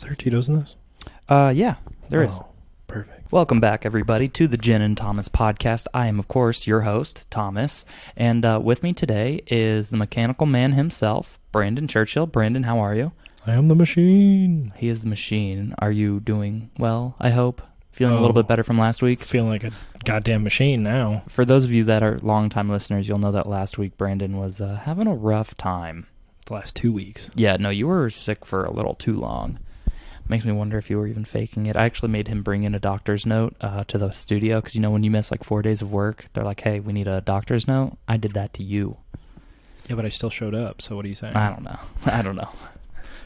there Tito's in this? Yeah, there is. Perfect. Welcome back, everybody, to the Jen and Thomas podcast. I am, of course, your host, Thomas, and with me today is the mechanical man himself, Brandon Churchill. Brandon, how are you? I am the machine. He is the machine. Are you doing well, I hope? Feeling a little bit better from last week? Feeling like a goddamn machine now. For those of you that are longtime listeners, you'll know that last week Brandon was having a rough time. The last 2 weeks. Yeah, no, you were sick for a little too long. Makes me wonder if you were even faking it. I actually made him bring in a doctor's note to the studio because, you know, when you miss like 4 days of work, they're like, hey, we need a doctor's note. I did that to you. Yeah, but I still showed up, so what are you saying? I don't know.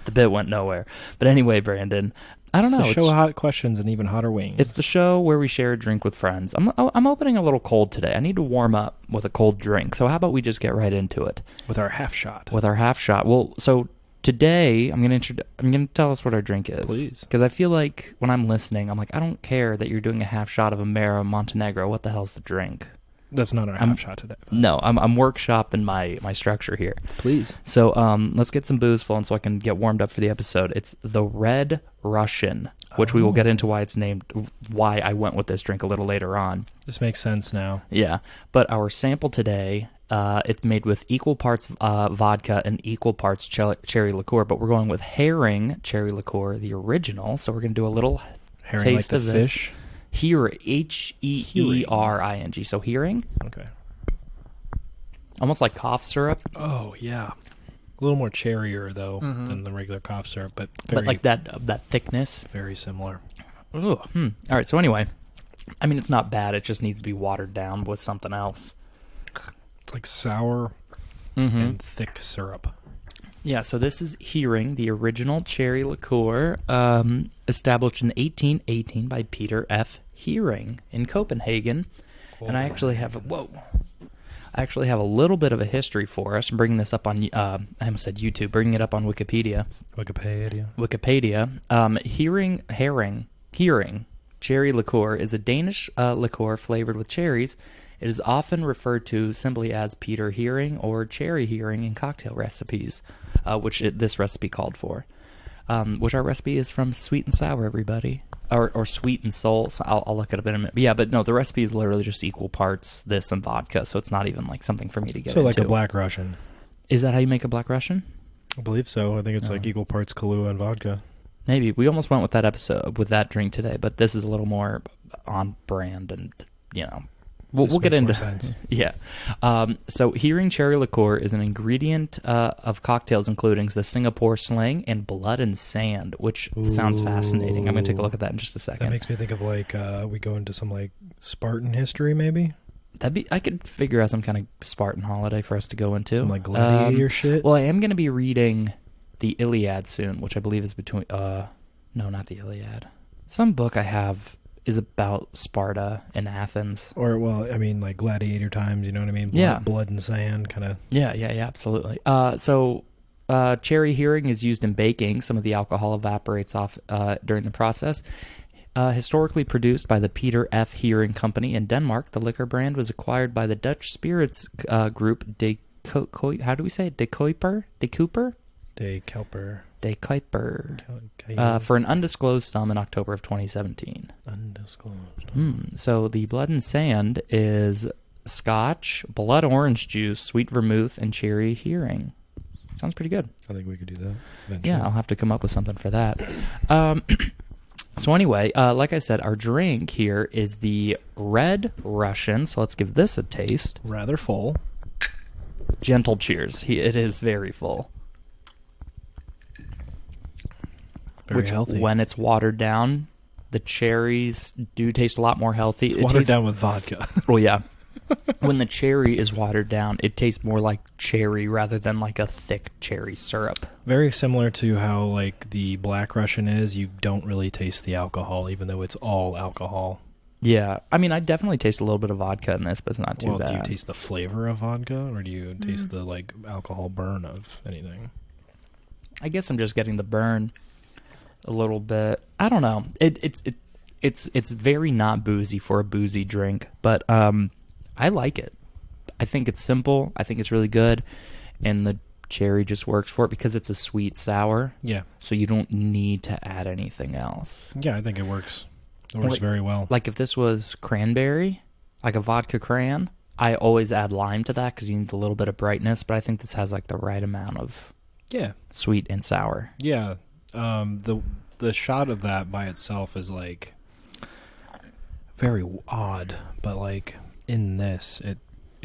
The bit went nowhere. But anyway, Brandon, I don't know. It's the show hot questions and even hotter wings. It's the show where we share a drink with friends. I'm opening a little cold today. I need to warm up with a cold drink. So how about we just get right into it? With our half shot. Well, so today I'm going to tell us what our drink is. Please. Because I feel like when I'm listening, I'm like, I don't care that you're doing a half shot of Amaro Montenegro. What the hell's the drink? That's not our half shot today. No, I'm workshopping my structure here. Please. So let's get some booze flowing so I can get warmed up for the episode. It's the Red Russian, which we will get into why I went with this drink a little later on. This makes sense now. Yeah, but our sample today, it's made with equal parts vodka and equal parts cherry liqueur, but we're going with herring cherry liqueur, the original. So we're going to do a little Herring taste like of the this. fish? Heering. So hearing? Okay. Almost like cough syrup. Oh, yeah. A little more cherrier, though, than the regular cough syrup, but Like that thickness. very similar. Ooh, All right, so anyway, I mean, it's not bad. It just needs to be watered down with something else. It's like sour and thick syrup. Yeah, so this is Hearing, the original cherry liqueur, established in 1818 by Peter F. Hearing in Copenhagen. Cool. And I actually have a little bit of a history for us. I'm bringing this up on, I almost said YouTube, bringing it up on Wikipedia. Hearing cherry liqueur is a Danish liqueur flavored with cherries. It is often referred to simply as Peter Hearing or Cherry Hearing in cocktail recipes, which this recipe called for. Which our recipe is from Sweet and Sour, everybody. Or Sweet and Soul. So I'll look it up in a minute. But yeah, but no, the recipe is literally just equal parts this and vodka, so it's not even like something for me to get into. So like a Black Russian. Is that how you make a Black Russian? I believe so. I think it's like equal parts Kahlua and vodka. Maybe. We almost went with that drink today, but this is a little more on brand and, you know. We'll get into sense. Yeah. So Hearing cherry liqueur is an ingredient of cocktails including the Singapore sling and blood and sand, which sounds fascinating. I'm going to take a look at that in just a second. That makes me think of like we go into some like Spartan history maybe. I could figure out some kind of Spartan holiday for us to go into. Some like gladiator shit. Well, I am going to be reading the Iliad soon, which I believe is between no, not the Iliad. Some book I have is about Sparta and Athens. Or, well, I mean, like gladiator times, you know what I mean? Blood and sand, kind of. Yeah, absolutely. So, cherry hearing is used in baking. Some of the alcohol evaporates off during the process. Historically produced by the Peter F. Hearing Company in Denmark, the liquor brand was acquired by the Dutch spirits group De Kuiper? For an undisclosed sum in October of 2017. Undisclosed. So the blood and sand is scotch, blood orange juice, sweet vermouth, and cherry hearing. Sounds pretty good. I think we could do that eventually. Yeah, I'll have to come up with something for that. So anyway, like I said, our drink here is the Red Russian. So let's give this a taste. Rather full. Gentle cheers. It is very full. Very healthy. When it's watered down, the cherries do taste a lot more healthy. It's watered down with vodka. Well, yeah. When the cherry is watered down, it tastes more like cherry rather than like a thick cherry syrup. Very similar to how like the Black Russian is. You don't really taste the alcohol, even though it's all alcohol. Yeah. I mean, I definitely taste a little bit of vodka in this, but it's not too bad. Do you taste the flavor of vodka, or do you taste the like alcohol burn of anything? I guess I'm just getting the burn a little bit. I don't know. It's very not boozy for a boozy drink, but I like it. I think it's simple. I think it's really good, and the cherry just works for it because it's a sweet sour. Yeah. So you don't need to add anything else. Yeah, I think it works. It works very well. Like if this was cranberry, like a vodka cran, I always add lime to that because you need a little bit of brightness, but I think this has like the right amount of sweet and sour. Yeah. The shot of that by itself is like very odd, but like in this, it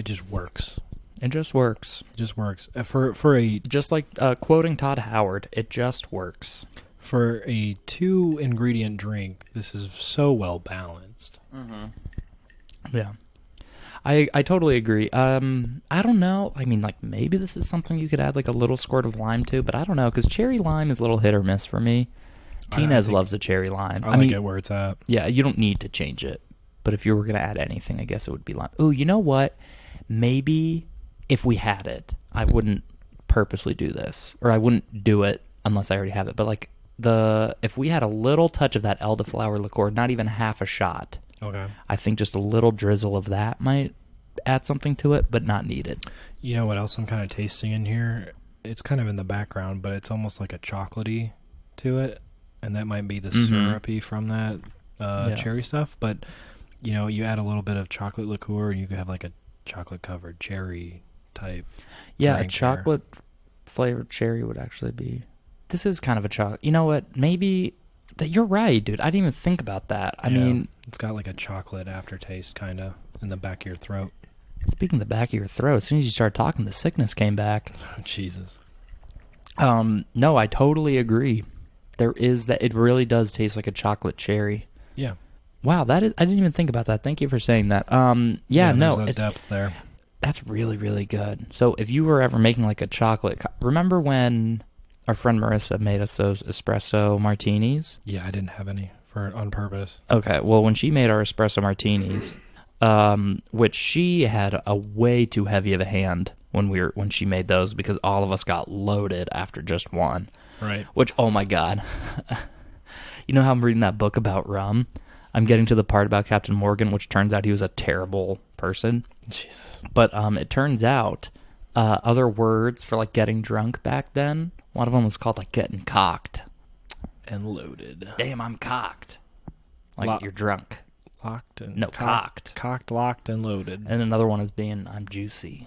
just works. It just works. It just works. For a Just like quoting Todd Howard, it just works. For a 2-ingredient drink, this is so well balanced. Yeah. I totally agree. I don't know. I mean, like, maybe this is something you could add, like, a little squirt of lime to, but I don't know, because cherry lime is a little hit or miss for me. Tinez loves a cherry lime. I like it where it's at. Yeah, you don't need to change it, but if you were going to add anything, I guess it would be lime. Ooh, you know what? Maybe if we had it, I wouldn't purposely do this, or I wouldn't do it unless I already have it, but, like, if we had a little touch of that elderflower liqueur, not even half a shot, okay, I think just a little drizzle of that might add something to it, but not needed. You know what else I'm kind of tasting in here? It's kind of in the background, but it's almost like a chocolatey to it, and that might be the syrupy from that cherry stuff. But you know, you add a little bit of chocolate liqueur, and you could have like a chocolate-covered cherry type. Yeah, a chocolate-flavored cherry would actually be. This is kind of a chocolate. You know what? Maybe that you're right, dude. I didn't even think about that. I mean, it's got like a chocolate aftertaste, kind of in the back of your throat. Speaking of the back of your throat, as soon as you started talking, the sickness came back. Oh, Jesus. No, I totally agree. There is that. It really does taste like a chocolate cherry. Yeah. Wow, that is. I didn't even think about that. Thank you for saying that. Yeah, no, there's a depth there. That's really, really good. So if you were ever making like a chocolate, remember when our friend Marissa made us those espresso martinis? Yeah, I didn't have any on purpose. Okay, well, when she made our espresso martinis, which she had a way too heavy of a hand when she made those because all of us got loaded after just one. Right. Which, oh my God. You know how I'm reading that book about rum? I'm getting to the part about Captain Morgan, which turns out he was a terrible person. Jesus. But it turns out other words for like getting drunk back then, one of them was called like getting cocked. And loaded. Damn, I'm cocked. Like you're drunk. Locked and... No, cocked. Cocked, locked, and loaded. And another one is being I'm juicy.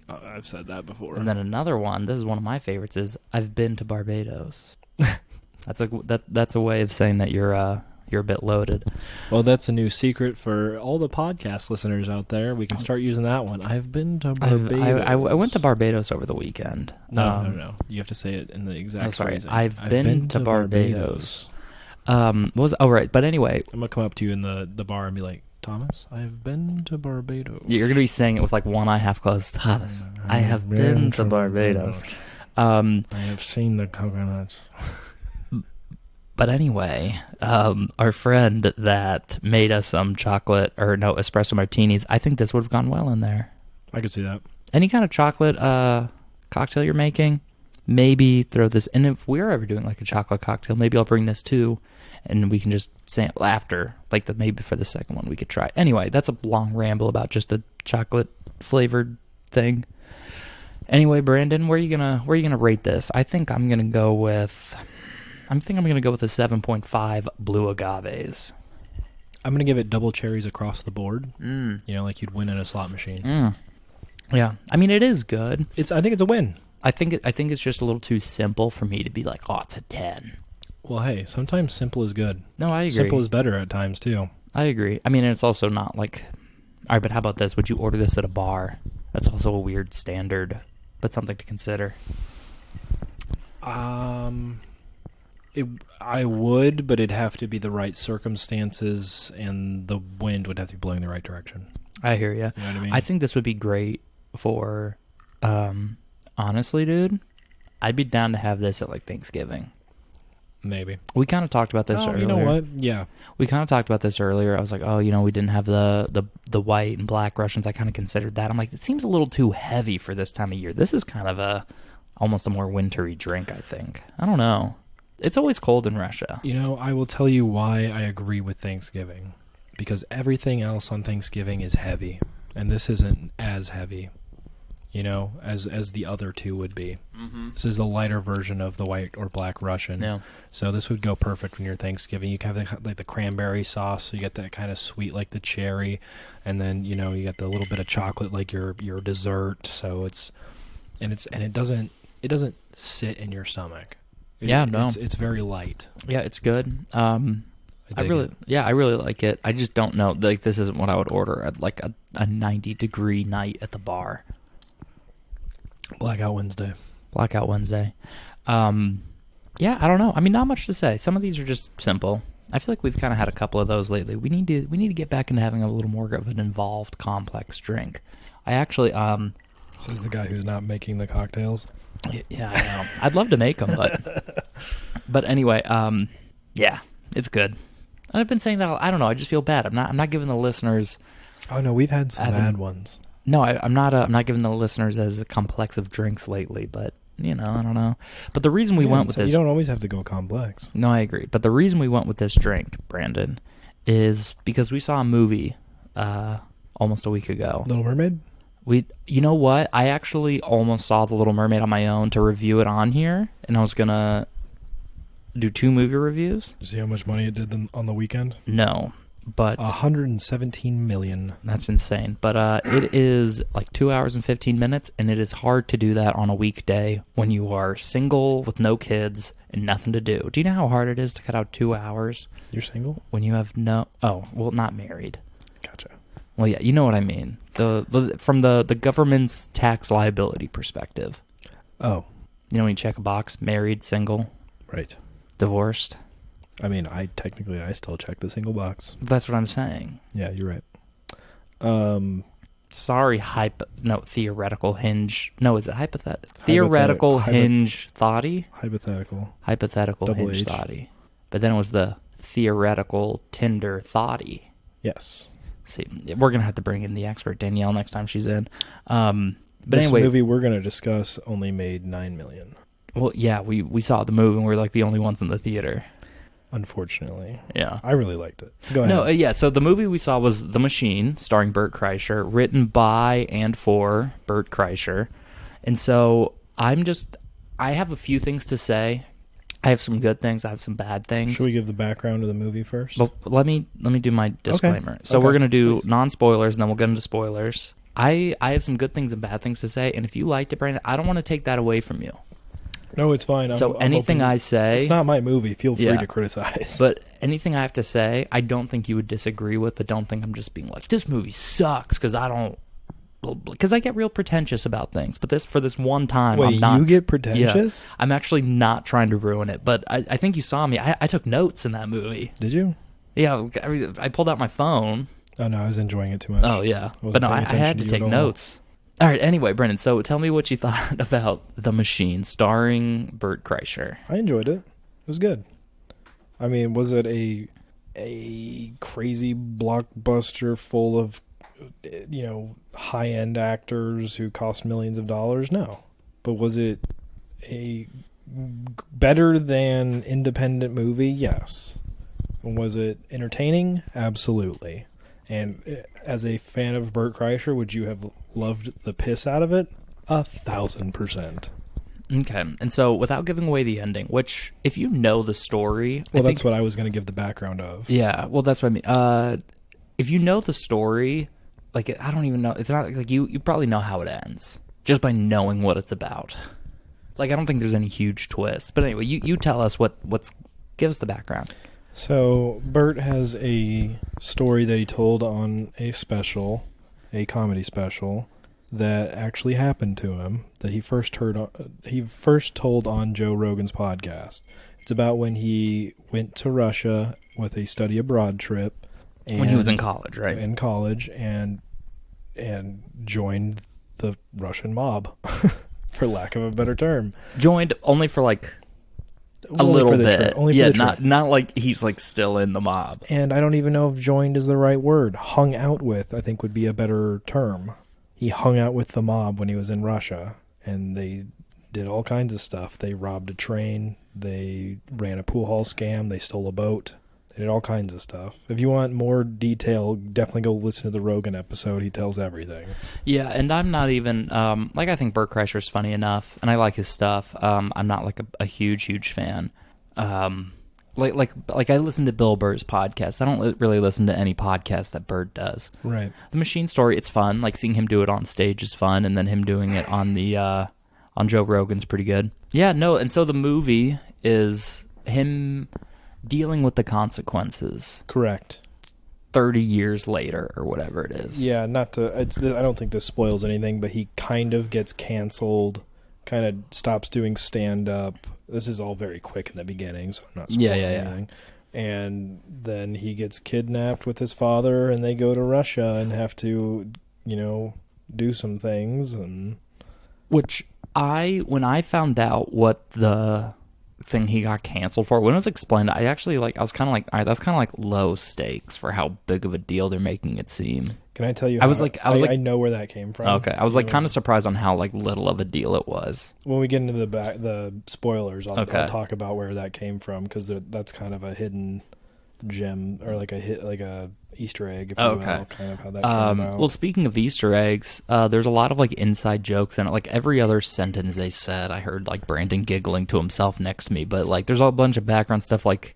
I've said that before. And then another one, this is one of my favorites, is I've been to Barbados. That's a way of saying that you're a bit loaded. Well, that's a new secret for all the podcast listeners out there. We can start using that one. I've been to Barbados. I went to Barbados over the weekend. No. You have to say it in the exact phrasing. I've been to Barbados. Right. But anyway, I'm gonna come up to you in the bar and be like, Thomas, I've been to Barbados. You're gonna be saying it with like one eye half closed. Thomas, I have been to Barbados. I have seen the coconuts. But anyway, our friend that made us some espresso martinis, I think this would have gone well in there. I could see that. Any kind of chocolate cocktail you're making, maybe throw this. And if we're ever doing like a chocolate cocktail, maybe I'll bring this too, and we can just sample after. Maybe for the second one we could try. Anyway, that's a long ramble about just a chocolate flavored thing. Anyway, Brandon, where are you gonna rate this? I think I'm gonna go with a 7.5 blue agaves. I'm gonna give it double cherries across the board. You know, like you'd win in a slot machine. Yeah, I mean it is good. I think it's a win. I think it's just a little too simple for me to be like, oh, it's a 10. Well, hey, sometimes simple is good. No, I agree. Simple is better at times too. I agree. I mean, it's also not like, all right, but how about this? Would you order this at a bar? That's also a weird standard, but something to consider. I would, but it'd have to be the right circumstances, and the wind would have to be blowing the right direction. I hear you. You know what I mean? I think this would be great for, honestly, dude, I'd be down to have this at like Thanksgiving. Maybe. We kind of talked about this earlier. You know what? Yeah. We kind of talked about this earlier. I was like, oh, we didn't have the white and black Russians. I kind of considered that. I'm like, it seems a little too heavy for this time of year. This is kind of almost a more wintry drink, I think. I don't know. It's always cold in Russia. I will tell you why I agree with Thanksgiving. Because everything else on Thanksgiving is heavy. And this isn't as heavy. as the other two would be. Mm-hmm. This is the lighter version of the white or black Russian. Yeah. So this would go perfect when you're Thanksgiving. You can have the cranberry sauce, so you get that kind of sweet like the cherry, and then you get the little bit of chocolate like your dessert. So it doesn't sit in your stomach. It's very light. Yeah, it's good. I really like it. I just don't know. Like, this isn't what I would order at like a 90-degree night at the bar. Blackout Wednesday. Yeah, I don't know. I mean, not much to say. Some of these are just simple. I feel like we've kind of had a couple of those lately. We need to get back into having a little more of an involved, complex drink. I actually says the guy who's not making the cocktails. Yeah, I know. I'd love to make them, but anyway, yeah, it's good. And I've been saying that. I don't know. I just feel bad. I'm not giving the listeners. Oh no, we've had some bad ones. No, I'm not giving the listeners as complex of drinks lately. But I don't know. But the reason we went with this, you don't always have to go complex. No, I agree. But the reason we went with this drink, Brandon, is because we saw a movie almost a week ago. Little Mermaid. You know what? I actually almost saw The Little Mermaid on my own to review it on here, and I was gonna do 2 movie reviews. Did you see how much money it did on the weekend? No, but 117 million. That's insane. But it is like 2 hours and 15 minutes, and it is hard to do that on a weekday when you are single with no kids and nothing to do. Do you know how hard it is to cut out 2 hours? You're single? When you have not married. Gotcha. Well, yeah, you know what I mean. From the government's tax liability perspective. Oh. When you check a box, married, single. Right. Divorced. I mean, I still check the single box. That's what I'm saying. Yeah, you're right. Sorry, theoretical hinge. No, is it hypothetical? Theoretical hinge thoughty? Hypothetical Double hinge H. thoughty. But then it was the theoretical Tinder thoughty. Yes. See, we're going to have to bring in the expert, Danielle, next time she's in. But this anyway, movie we're going to discuss only made $9 million. Well, yeah, we saw the movie and we were like the only ones in the theater. Unfortunately. Yeah. I really liked it. Go ahead. No, yeah, so the movie we saw was The Machine, starring Bert Kreischer, written by and for Bert Kreischer. And so I have a few things to say. I have some good things. I have some bad things. Should we give the background of the movie first? Well, let me do my disclaimer. Okay. So we're going to do non-spoilers, and then we'll get into spoilers. I have some good things and bad things to say, and if you liked it, Brandon, I don't want to take that away from you. No, it's fine. So anything I say... It's not my movie. Feel free to criticize. But anything I have to say, I don't think you would disagree with, but don't think I'm just being like, this movie sucks, because I get real pretentious about things. But for this one time, I'm not... you get pretentious? Yeah, I'm actually not trying to ruin it. But I think you saw me. I took notes in that movie. Did you? Yeah, I pulled out my phone. Oh, no, I was enjoying it too much. Oh, yeah. But no, I had to take notes. All right, anyway, Brendan, so tell me what you thought about The Machine, starring Bert Kreischer. I enjoyed it. It was good. I mean, was it a crazy blockbuster full of, high-end actors who cost millions of dollars? No. But was it a better than independent movie? Yes. Was it entertaining? Absolutely. And as a fan of Bert Kreischer, would you have loved the piss out of it? 1,000%. Okay, and so without giving away the ending, which if you know the story, that's what I was going to give the background of. Yeah, well, that's what I mean. If you know the story, like I don't even know. It's not like you probably know how it ends just by knowing what it's about. Like I don't think there's any huge twist. But anyway, you tell us give us the background. So Bert has a story that he told on a comedy special that actually happened to him that he first told on Joe Rogan's podcast. It's about when he went to Russia with a study abroad trip. When he was in college, right? In college, and joined the Russian mob, for lack of a better term. Joined only for like a little bit. Only for the trip. Not like he's like still in the mob. And I don't even know if joined is the right word. Hung out with, I think, would be a better term. He hung out with the mob when he was in Russia, and they did all kinds of stuff. They robbed a train. They ran a pool hall scam. They stole a boat. They did all kinds of stuff. If you want more detail, definitely go listen to the Rogan episode. He tells everything. Yeah, and I'm not even I think Bert Kreischer's funny enough, and I like his stuff. I'm not like a huge fan. Like I listen to Bill Burr's podcast. I don't really listen to any podcast that Bert does. Right. The Machine Story, it's fun. Like seeing him do it on stage is fun, and then him doing it on the on Joe Rogan's pretty good. Yeah, no, and so the movie is him dealing with the consequences. Correct. 30 years later or whatever it is. Yeah, not to. I don't think this spoils anything, but he kind of gets canceled. Kind of stops doing stand up. This is all very quick in the beginning, so I'm not spoiling anything. And then he gets kidnapped with his father, and they go to Russia and have to, do some things. And which when I found out what the thing he got canceled for, when it was explained, I actually I was kind of like, all right, that's kind of like low stakes for how big of a deal they're making it seem. Can I tell you? I know where that came from. Okay, I was kind of surprised on how little of a deal it was. When we get into the spoilers, I'll talk about where that came from, because that's kind of a hidden gem, or like a Easter egg, if you will, kind of how that came about. Well, speaking of Easter eggs, there's a lot of inside jokes in it. Like every other sentence they said, I heard Brandon giggling to himself next to me. But there's a bunch of background stuff, like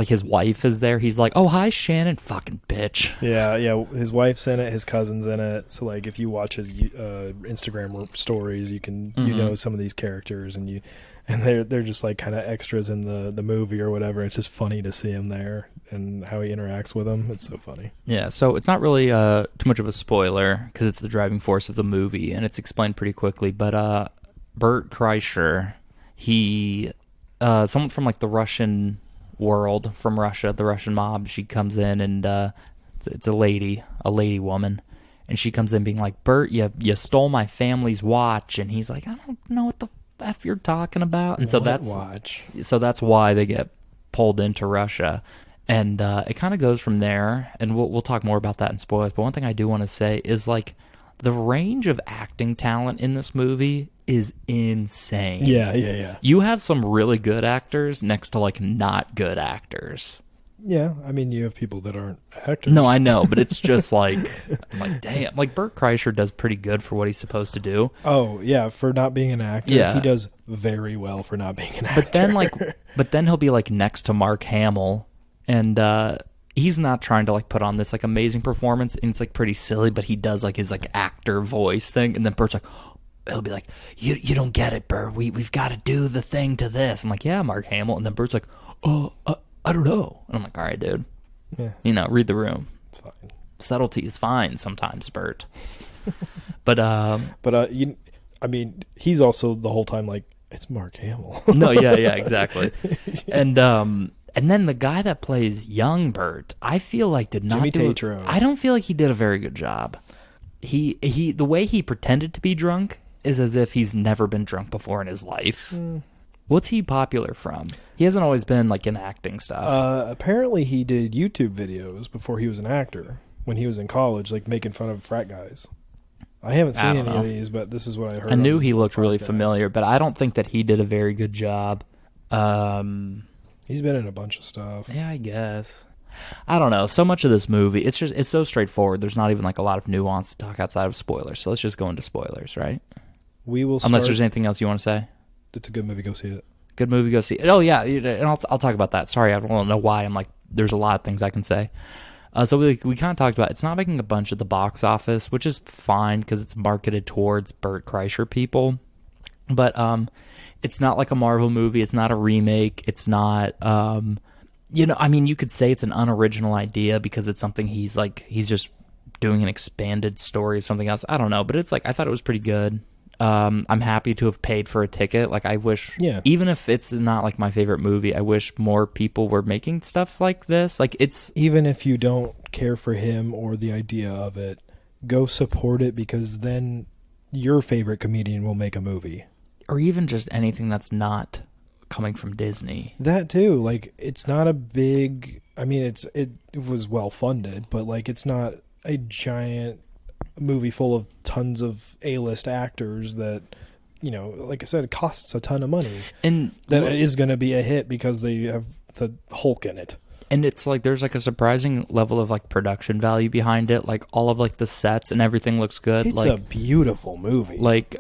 his wife is there. He's like, "Oh, hi, Shannon, fucking bitch." Yeah. His wife's in it. His cousin's in it. So if you watch his Instagram stories, you can you know some of these characters, and they're just kind of extras in the movie or whatever. It's just funny to see him there and how he interacts with them. It's so funny. Yeah. So it's not really too much of a spoiler because it's the driving force of the movie and it's explained pretty quickly. But Bert Kreischer, he someone from the Russian world, from Russia, the Russian mob, she comes in, and it's a lady woman, and she comes in being like, "Bert, you stole my family's watch," and he's like, "I don't know what the F you're talking about," and so that's why they get pulled into Russia, and it kind of goes from there, and we'll talk more about that in spoilers. But one thing I do want to say is the range of acting talent in this movie is insane. Yeah. You have some really good actors next to not good actors. Yeah, I mean, you have people that aren't actors. No, I know, but it's just I'm damn. Bert Kreischer does pretty good for what he's supposed to do. Oh, yeah, for not being an actor. Yeah. He does very well for not being an actor. But then he'll be next to Mark Hamill, and he's not trying to put on this amazing performance, and it's pretty silly, but he does his actor voice thing, and then Bert's he'll be you don't get it, Bert. We've got to do the thing to this. I'm yeah, Mark Hamill, and then Bert's I don't know, and I'm all right, dude. Yeah. Read the room. It's fine. Subtlety is fine sometimes, Bert. But he's also the whole time it's Mark Hamill. No, yeah, exactly. And then the guy that plays young Bert, I feel did not Jimmy Tatro. I don't feel he did a very good job. He the way he pretended to be drunk is as if he's never been drunk before in his life. What's he popular from? He hasn't always been in acting stuff. Apparently he did YouTube videos before he was an actor, when he was in college, making fun of frat guys. I haven't seen any of these, but this is what I heard. I knew he looked really familiar, but I don't think that he did a very good job. He's been in a bunch of stuff. Yeah, I guess. I don't know. So much of this movie, it's so straightforward. There's not even a lot of nuance to talk outside of spoilers. So let's just go into spoilers, right? We will. Unless there's anything else you want to say. It's a good movie. Go see it. Good movie. Go see it. Oh yeah, and I'll talk about that. Sorry, I don't know why I'm there's a lot of things I can say. So we kind of talked about it's not making a bunch at the box office, which is fine because it's marketed towards Bert Kreischer people. But it's not like a Marvel movie. It's not a remake. It's not. You could say it's an unoriginal idea because it's something he's just doing an expanded story of something else. I don't know, but it's I thought it was pretty good. I'm happy to have paid for a ticket. I wish, even if it's not my favorite movie, I wish more people were making stuff like this. It's even if you don't care for him or the idea of it, go support it, because then your favorite comedian will make a movie, or even just anything that's not coming from Disney. That too. It's not a big. I mean, it was well funded, but it's not a giant movie full of tons of A-list actors that, like I said, it costs a ton of money, and that is going to be a hit because they have the Hulk in it. And it's like there's like a surprising level of like production value behind it. Like all of like the sets and everything looks good. It's like a beautiful movie. Like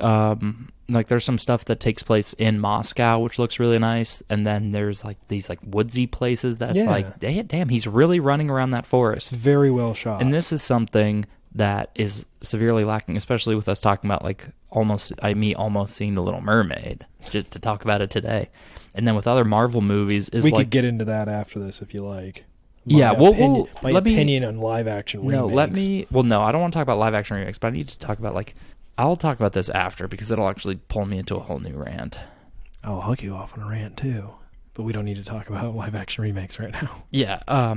there's some stuff that takes place in Moscow, which looks really nice. And then there's like these like woodsy places that's like, damn, he's really running around that forest. It's very well shot. And this is something that is severely lacking, especially with us talking about like almost seeing The Little Mermaid to talk about it today. And then with other Marvel movies, is we like, could get into that after this if you like. My opinion on live action remakes. No, I don't want to talk about live action remakes, but I need to talk about like, I'll talk about this after because it'll actually pull me into a whole new rant. I'll hook you off on a rant too, but we don't need to talk about live action remakes right now. Yeah.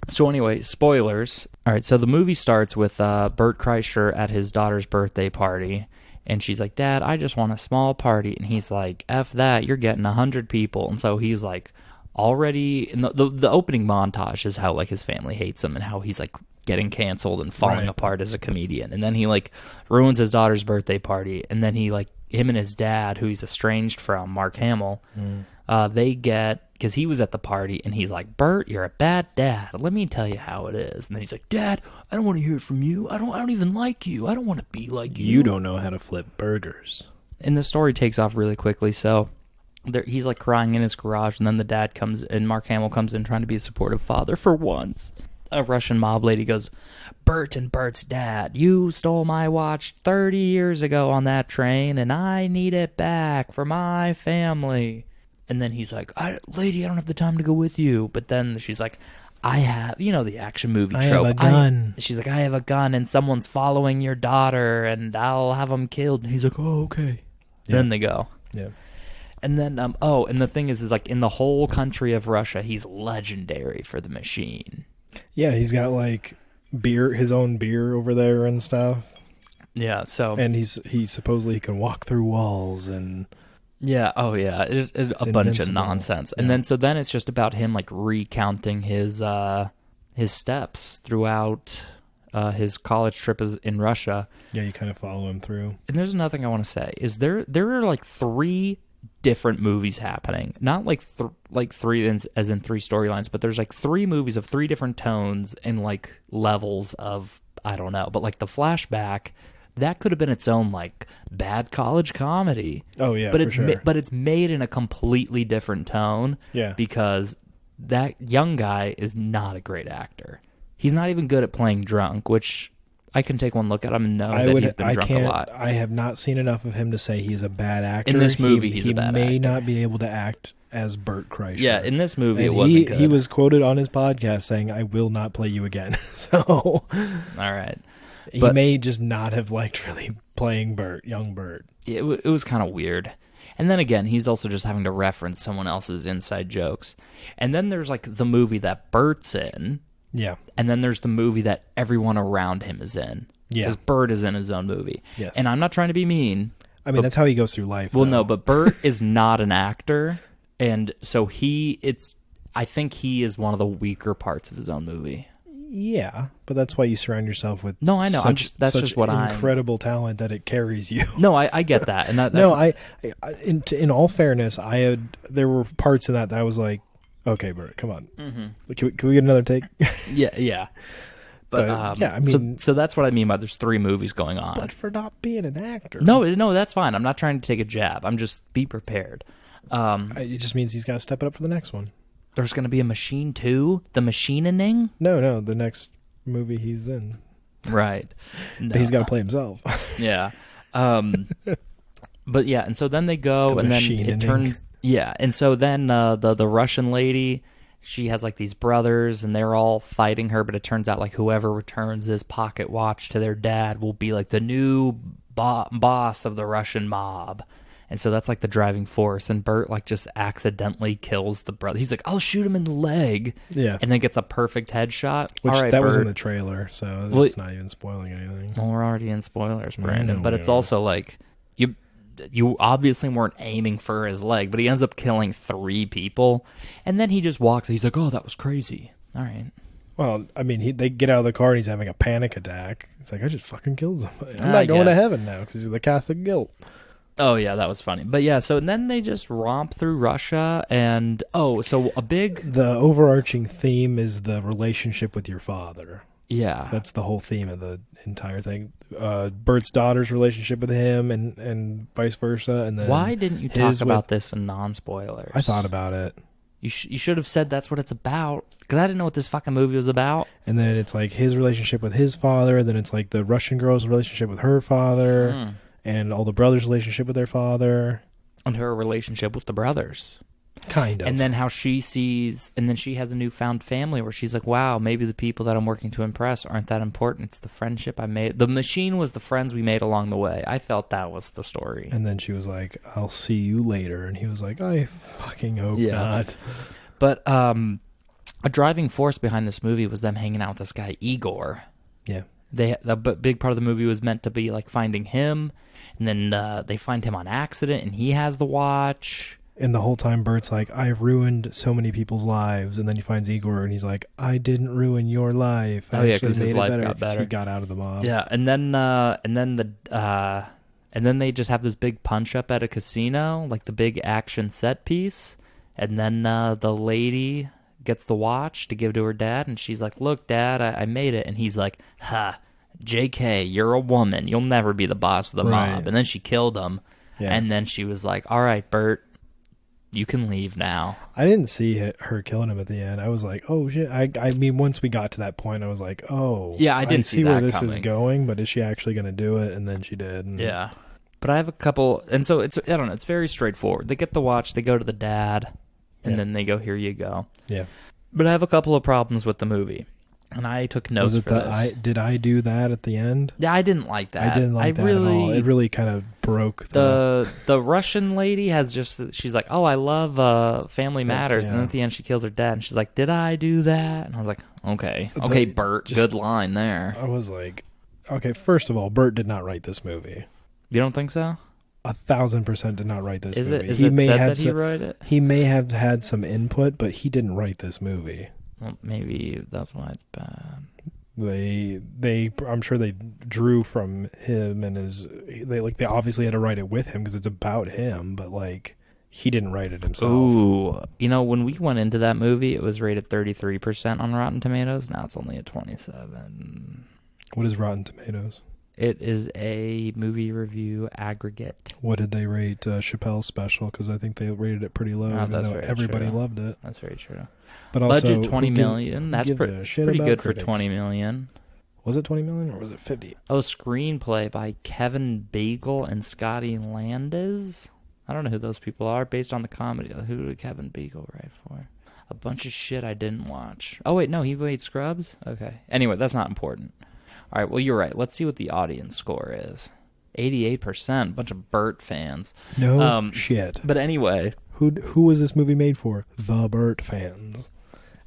So anyway, spoilers. All right. So the movie starts with Bert Kreischer at his daughter's birthday party. And she's like, Dad, I just want a small party. And he's like, F that, you're getting 100 people. And so he's like, already, in the opening montage is how like his family hates him and how he's like getting canceled and falling apart as a comedian. And then he like ruins his daughter's birthday party. And then he like, him and his dad, who he's estranged from, Mark Hamill, they get, because he was at the party, and he's like, Bert, you're a bad dad. Let me tell you how it is. And then he's like, Dad, I don't want to hear it from you. I don't even like you. I don't want to be like you. You don't know how to flip burgers. And the story takes off really quickly. So he's like crying in his garage, and then the dad comes, and Mark Hamill comes in trying to be a supportive father for once. A Russian mob lady goes, Bert and Bert's dad, you stole my watch 30 years ago on that train, and I need it back for my family. And then he's like, lady, I don't have the time to go with you. But then she's like, I have, the action movie trope. I have a gun. She's like, I have a gun, and someone's following your daughter, and I'll have them killed. And he's like, oh, okay. Yeah. Then they go. Yeah. And then, and the thing is like in the whole country of Russia, he's legendary for the machine. Yeah, he's got like his own beer over there and stuff. Yeah, so. And he supposedly can walk through walls and. Yeah, oh yeah, a bunch of nonsense. Yeah. And then it's just about him like recounting his steps throughout his college trip in Russia. Yeah, you kind of follow him through. And there's another thing I want to say is there are like 3 different movies happening. Not like three as in 3 storylines, but there's like 3 movies of 3 different tones and like levels of, I don't know, but like the flashback, that could have been its own like bad college comedy. Oh yeah, but sure. It's made in a completely different tone. Yeah, because that young guy is not a great actor. He's not even good at playing drunk, which I can take one look at him and know that he's been drunk a lot. I have not seen enough of him to say he's a bad actor. In this movie, he's a bad actor. He may not be able to act as Bert Kreischer. Yeah, in this movie, it wasn't good. He was quoted on his podcast saying, I will not play you again. So, all right. He may just not have liked really playing young Bert. It was kind of weird. And then again, he's also just having to reference someone else's inside jokes. And then there's like the movie that Bert's in. Yeah. And then there's the movie that everyone around him is in. Yeah. Because Bert is in his own movie. Yes. And I'm not trying to be mean. I mean, that's how he goes through life. Well, no, but Bert is not an actor. And so I think he is one of the weaker parts of his own movie. Yeah, but that's why you surround yourself with. No, I know. That's just what incredible talent that it carries you. No, I get that, and that's no. In all fairness, there were parts in that I was like, okay, Bert, come on, can we get another take? yeah. But yeah, I mean, so that's what I mean by there's 3 movies going on. But for not being an actor, no, that's fine. I'm not trying to take a jab. I'm just be prepared. It just means he's got to step it up for the next one. There's going to be a Machine 2? The Machining? No, the next movie he's in. Right. No. But he's got to play himself. Yeah. But yeah, and so then they go, and then it turns... Yeah, and so then the Russian lady, she has like these brothers, and they're all fighting her, but it turns out like whoever returns this pocket watch to their dad will be like the new boss of the Russian mob. And so that's like the driving force. And Bert like just accidentally kills the brother. He's like, I'll shoot him in the leg. Yeah. And then gets a perfect headshot. Which all right, that Bert. was in the trailer, so it's not even spoiling anything. Well, we're already in spoilers, Brandon. But it's also like you obviously weren't aiming for his leg, but he ends up killing 3 people. And then he just walks. He's like, oh, that was crazy. All right. Well, I mean, they get out of the car and he's having a panic attack. It's like, I just fucking killed somebody. I'm not going to heaven now because of the Catholic guilt. Oh, yeah, that was funny. But yeah, so and then they just romp through Russia, and so a big... The overarching theme is the relationship with your father. Yeah. That's the whole theme of the entire thing. Bert's daughter's relationship with him and vice versa. And then why didn't you talk about this in non-spoilers? I thought about it. You should have said that's what it's about, because I didn't know what this fucking movie was about. And then it's like his relationship with his father, and then it's like the Russian girl's relationship with her father, and all the brothers' relationship with their father. And her relationship with the brothers. Kind of. And then how she sees, and then she has a newfound family where she's like, wow, maybe the people that I'm working to impress aren't that important. It's the friendship I made. The machine was the friends we made along the way. I felt that was the story. And then she was like, I'll see you later. And he was like, I fucking hope not. But a driving force behind this movie was them hanging out with this guy, Igor. Yeah. The big part of the movie was meant to be like finding him, and then they find him on accident, and he has the watch. And the whole time Bert's like, I ruined so many people's lives. And then he finds Igor and he's like, I didn't ruin your life. Oh, yeah, because his life got better. He got out of the mob. Yeah, and then they just have this big punch up at a casino, like the big action set piece. And then the lady gets the watch to give to her dad, and she's like, look, Dad, I made it. And he's like, ha, JK, you're a woman. You'll never be the boss of the mob. And then she killed him. Yeah. And then she was like, all right, Bert, you can leave now. I didn't see her killing him at the end. I was like, oh, shit. I mean, once we got to that point, I was like, oh. Yeah, I didn't see where this is going, but is she actually going to do it? And then she did. And yeah. But I have a couple, and so I don't know, it's very straightforward. They get the watch, they go to the dad, and then they go, here you go. Yeah. But I have a couple of problems with the movie. And I took notes for this. Did I do that at the end? Yeah, I didn't like that. I didn't like that at all. It really kind of broke the Russian lady has just, she's like, oh, I love Family Matters. Yeah. And then at the end she kills her dad. And she's like, did I do that? And I was like, okay, Bert, good line there. I was like, okay, first of all, Bert did not write this movie. You don't think so? 1,000% did not write this movie. Is it said that he wrote it? He may have had some input, but he didn't write this movie. Well, maybe that's why it's bad. I'm sure they drew from him and they obviously had to write it with him because it's about him, but like he didn't write it himself. Ooh, when we went into that movie, it was rated 33% on Rotten Tomatoes. Now it's only at 27. What is Rotten Tomatoes? It is a movie review aggregate. What did they rate Chappelle's special? Because I think they rated it pretty low, even though everybody loved it. That's very true. But also, budget $20 million. That's pretty good for $20 million. Was it $20 million or was it 50? Oh, screenplay by Kevin Bagel and Scotty Landis. I don't know who those people are. Based on the comedy, who did Kevin Bagel write for? A bunch of shit I didn't watch. Oh wait, no, he made Scrubs. Okay. Anyway, that's not important. All right, well, you're right. Let's see what the audience score is. 88%, bunch of Bert fans. No shit. But anyway. Who was this movie made for? The Bert fans.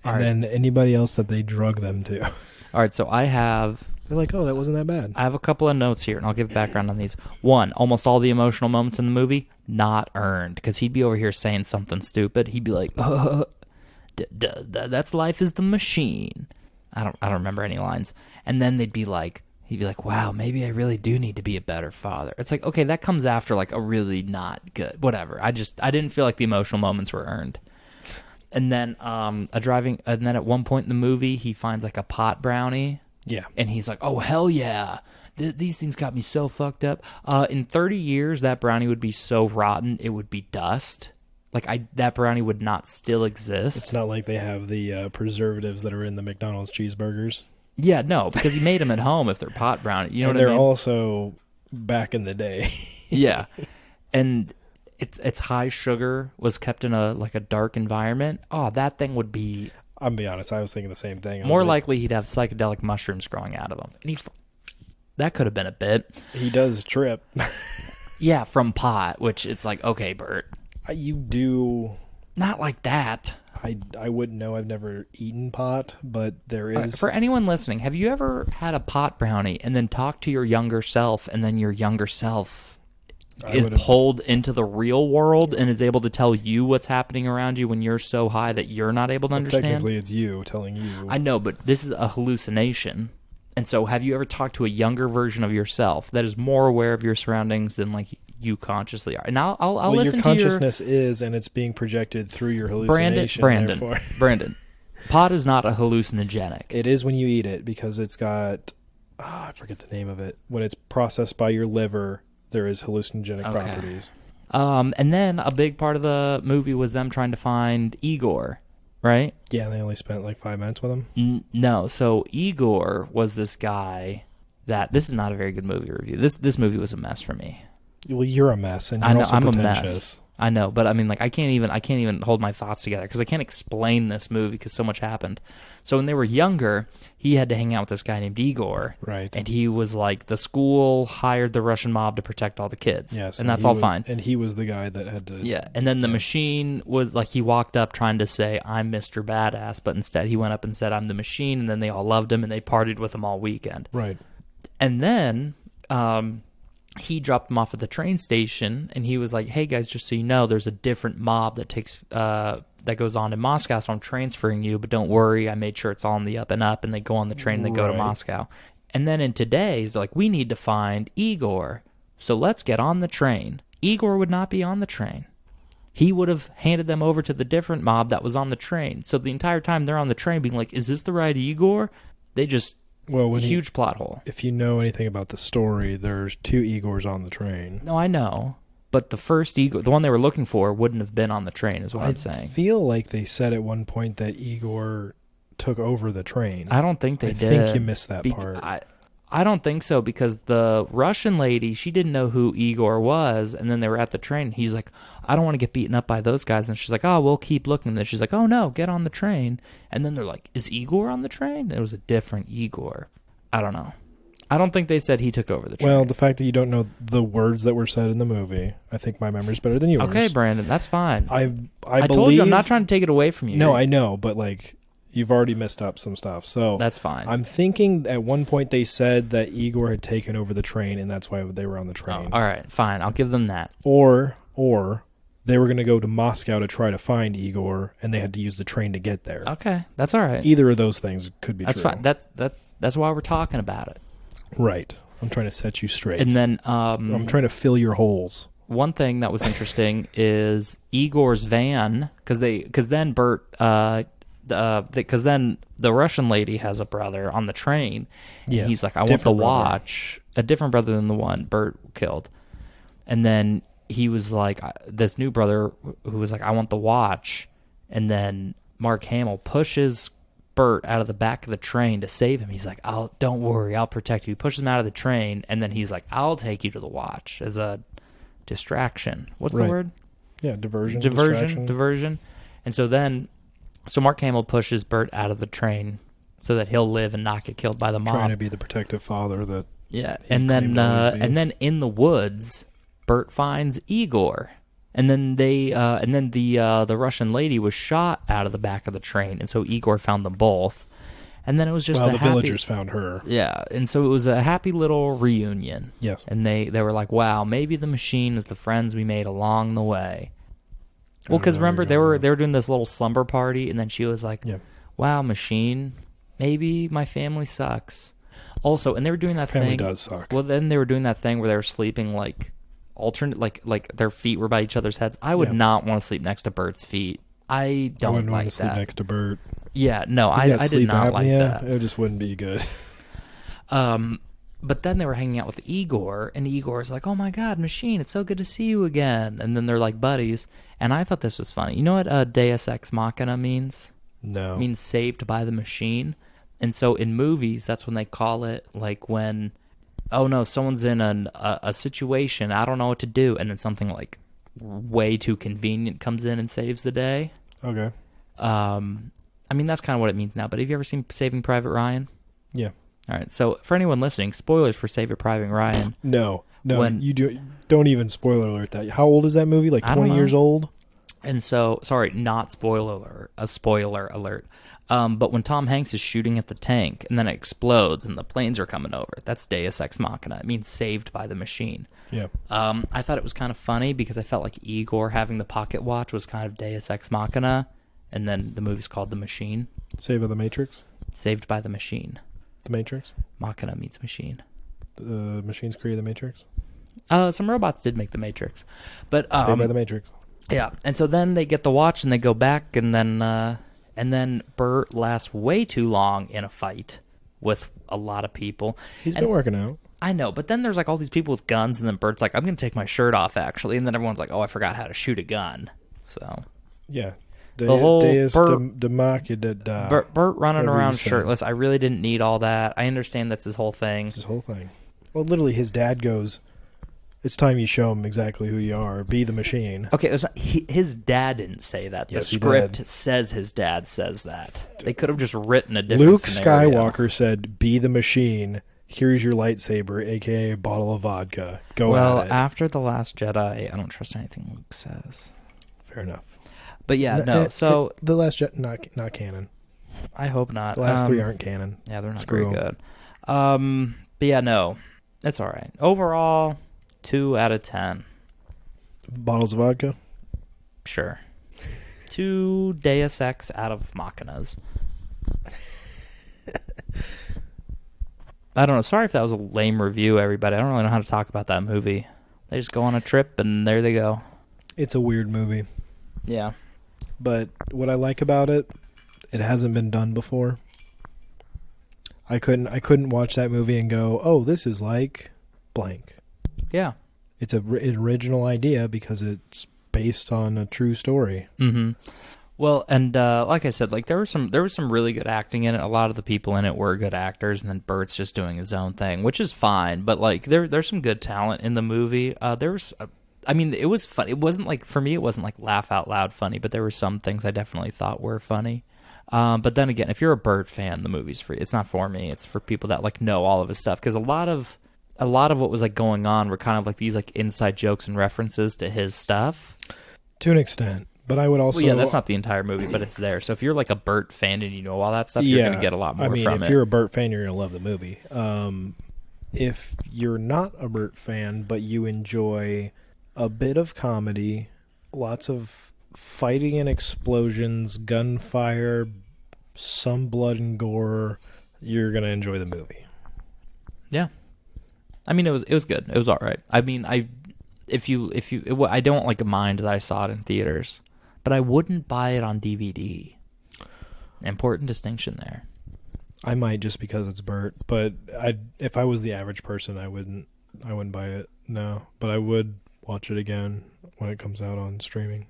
And then anybody else that they drug them to. All right, so they're like, oh, that wasn't that bad. I have a couple of notes here, and I'll give background on these. One, almost all the emotional moments in the movie, not earned, because he'd be over here saying something stupid. He'd be like, that's life is the machine. I don't remember any lines. And then he'd be like, wow, maybe I really do need to be a better father. It's like, okay, that comes after like a really not good, whatever. I didn't feel like the emotional moments were earned. And then and then at one point in the movie, he finds like a pot brownie. Yeah. And he's like, oh, hell yeah. These things got me so fucked up. In 30 years, that brownie would be so rotten, it would be dust. Like, that brownie would not still exist. It's not like they have the preservatives that are in the McDonald's cheeseburgers. Yeah, no, because he made them at home if they're pot brownie. You know what I mean? They're also back in the day. Yeah. And it's high sugar, was kept in a dark environment. Oh, that thing would be... I'm be honest, I was thinking the same thing. More likely he'd have psychedelic mushrooms growing out of him. And that could have been a bit. He does trip. Yeah, from pot, which it's like, okay, Bert. You do... Not like that. I wouldn't know. I've never eaten pot, but there is... For anyone listening, have you ever had a pot brownie and then talked to your younger self, and then your younger self is pulled into the real world and is able to tell you what's happening around you when you're so high that you're not able to understand? Technically, it's you telling you. I know, but this is a hallucination. And so have you ever talked to a younger version of yourself that is more aware of your surroundings than like you consciously are. And I'll well, listen your to consciousness is, and it's being projected through your hallucination. Brandon, pot is not a hallucinogenic. It is when you eat it because it's got, I forget the name of it. When it's processed by your liver, there is hallucinogenic properties. And then a big part of the movie was them trying to find Igor, right? Yeah, they only spent like 5 minutes with him. No, so Igor was this guy that, this is not a very good movie review. This movie was a mess for me. Well, you're a mess, and you're I know, also I'm pretentious. a mess. I know, but I mean, like, I can't even hold my thoughts together because I can't explain this movie because so much happened. So when they were younger, he had to hang out with this guy named Igor, right? And he was like, the school hired the Russian mob to protect all the kids, yes, and that's all fine. And he was the guy that had to, yeah. And then the machine was like, he walked up trying to say, "I'm Mr. Badass," but instead he went up and said, "I'm the machine," and then they all loved him and they partied with him all weekend, right? And then, he dropped them off at the train station, and he was like, "Hey guys, just so you know, there's a different mob that goes on in Moscow, so I'm transferring you, but don't worry, I made sure it's all on the up and up," and they go on the train and they go to Moscow. And then in today's, they're like, "We need to find Igor, so let's get on the train." Igor would not be on the train. He would have handed them over to the different mob that was on the train. So the entire time they're on the train being like, "Is this the right Igor?" They just... huge plot hole. If you know anything about the story, there's 2 Igors on the train. No, I know. But the first Igor, the one they were looking for, wouldn't have been on the train, is what I'm saying. I feel like they said at one point that Igor took over the train. I don't think they did. I think you missed that part. I don't think so, because the Russian lady, she didn't know who Igor was, and then they were at the train. He's like, "I don't want to get beaten up by those guys." And she's like, "Oh, we'll keep looking." And then she's like, "Oh, no, get on the train." And then they're like, "Is Igor on the train?" And it was a different Igor. I don't know. I don't think they said he took over the train. Well, the fact that you don't know the words that were said in the movie, I think my memory's better than yours. Okay, Brandon, that's fine. I told you I'm not trying to take it away from you. No, I know, but like, you've already messed up some stuff, so that's fine. I'm thinking at one point they said that Igor had taken over the train, and that's why they were on the train. Oh, all right, fine. I'll give them that. Or they were going to go to Moscow to try to find Igor, and they had to use the train to get there. Okay, that's all right. Either of those things could be true. That's fine. That's why we're talking about it. Right. I'm trying to set you straight. And then I'm trying to fill your holes. One thing that was interesting is Igor's van, because then Bert, because then the Russian lady has a brother on the train. Yes, he's like, "I want the watch." A different brother than the one Bert killed. And then he was like, this new brother who was like, "I want the watch." And then Mark Hamill pushes Bert out of the back of the train to save him. He's like, "Don't worry, I'll protect you." He pushes him out of the train, and then he's like, "I'll take you to the watch," as a distraction. What's the word? Yeah, diversion. And so Mark Hamill pushes Bert out of the train so that he'll live and not get killed by the mob. Trying to be the protective father that. Yeah, and then in the woods, Bert finds Igor. And then the Russian lady was shot out of the back of the train, and so Igor found them both. And then it was just the villagers found her. Yeah, and so it was a happy little reunion. Yes. And they were like, "Wow, maybe the machine is the friends we made along the way." Well, because remember they were doing this little slumber party, and then she was like, "Wow, machine, maybe my family sucks." Also, and they were doing that thing. Family does suck. Well, then they were doing that thing where they were sleeping like alternate, like their feet were by each other's heads. I would not want to sleep next to Bert's feet. I don't wouldn't like want to sleep next to Bert. Yeah, no, I did not like that. It just wouldn't be good. But then they were hanging out with Igor, and Igor's like, "Oh my God, machine, it's so good to see you again." And then they're like buddies, and I thought this was funny. You know what Deus Ex Machina means? No. It means saved by the machine. And so in movies, that's when they call it, like when, oh no, someone's in a situation, I don't know what to do, and then something like way too convenient comes in and saves the day. Okay. I mean, that's kind of what it means now, but have you ever seen Saving Private Ryan? Yeah. All right, so for anyone listening, spoilers for Saving Private Ryan. No, don't even spoiler alert that. How old is that movie? Like 20 years old? And so, sorry, not spoiler alert. But when Tom Hanks is shooting at the tank and then it explodes and the planes are coming over, that's Deus Ex Machina. It means saved by the machine. Yeah. I thought it was kind of funny because I felt like Igor having the pocket watch was kind of Deus Ex Machina, and then the movie's called The Machine. Saved by the Matrix? Saved by the Machine. The Matrix? Machina means machine. The machines created the Matrix? Some robots did make the Matrix, but Saved by the Matrix. Yeah, and so then they get the watch and they go back, and then Bert lasts way too long in a fight with a lot of people. He's been working out. I know, but then there's like all these people with guns, and then Bert's like, I'm going to take my shirt off, actually. And then everyone's like, oh, I forgot how to shoot a gun. So, yeah. The whole Bert running around shirtless, I really didn't need all that. I understand that's his whole thing. It's his whole thing. Well, literally, his dad goes, it's time you show him exactly who you are. Be the machine. Okay, his dad didn't say that. Yes, the script says his dad says that. They could have just written a different Luke scenario. Skywalker said, be the machine. Here's your lightsaber, a.k.a. a bottle of vodka. Go at it. Well, after The Last Jedi, I don't trust anything Luke says. Fair enough. But yeah, so... The Last Jedi, not canon. I hope not. The last 3 aren't canon. Yeah, they're not Screw very good. But yeah, no. It's all right. Overall, 2 out of 10. Bottles of vodka? Sure. 2 Deus Ex out of Machinas. I don't know. Sorry if that was a lame review, everybody. I don't really know how to talk about that movie. They just go on a trip, and there they go. It's a weird movie. Yeah. But what I like about it, it hasn't been done before. I couldn't watch that movie and go, oh, this is like blank. Yeah. It's an original idea because it's based on a true story. Mm-hmm. Well, and like I said, like there was some really good acting in it. A lot of the people in it were good actors, and then Bert's just doing his own thing, which is fine. But like there's some good talent in the movie. It was fun. It wasn't like, for me, it wasn't like laugh out loud funny, but there were some things I definitely thought were funny. But then again, if you're a Bert fan, the movie's free. It's not for me. It's for people that like know all of his stuff, because a lot of what was like going on were kind of like these like inside jokes and references to his stuff. To an extent. But I would also... Well, yeah, that's not the entire movie, but it's there. So if you're like a Bert fan and you know all that stuff, you're going to get a lot more from it. If you're a Bert fan, you're going to love the movie. If you're not a Bert fan, but you enjoy a bit of comedy, lots of fighting and explosions, gunfire, some blood and gore, you're going to enjoy the movie. Yeah. I mean, it was good. It was all right. I mean, I don't like mind that I saw it in theaters, but I wouldn't buy it on DVD. Important distinction there. I might, just because it's Bert, but if I was the average person, I wouldn't buy it. No, but I would watch it again when it comes out on streaming.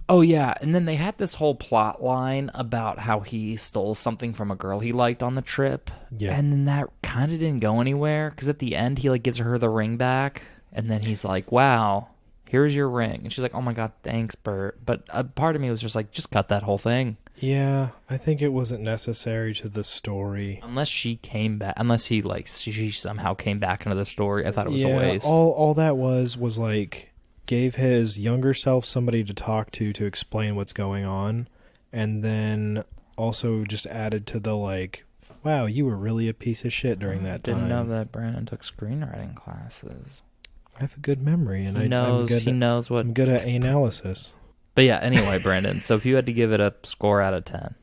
Oh yeah, and then they had this whole plot line about how he stole something from a girl he liked on the trip. Yeah. And then that kind of didn't go anywhere, because at the end he like gives her the ring back, and then he's like, "Wow, here's your ring." And she's like, "Oh my god, thanks, Bert." But a part of me was just like, just cut that whole thing. Yeah, I think it wasn't necessary to the story. Unless she came back, unless he like she somehow came back into the story, I thought it was a waste. All that was like, gave his younger self somebody to talk to explain what's going on, and then also just added to the like, wow, you were really a piece of shit during that time. Didn't know that Brandon took screenwriting classes. I have a good memory, and he knows what. I'm good at analysis. But yeah, anyway, Brandon, so if you had to give it a score out of 10.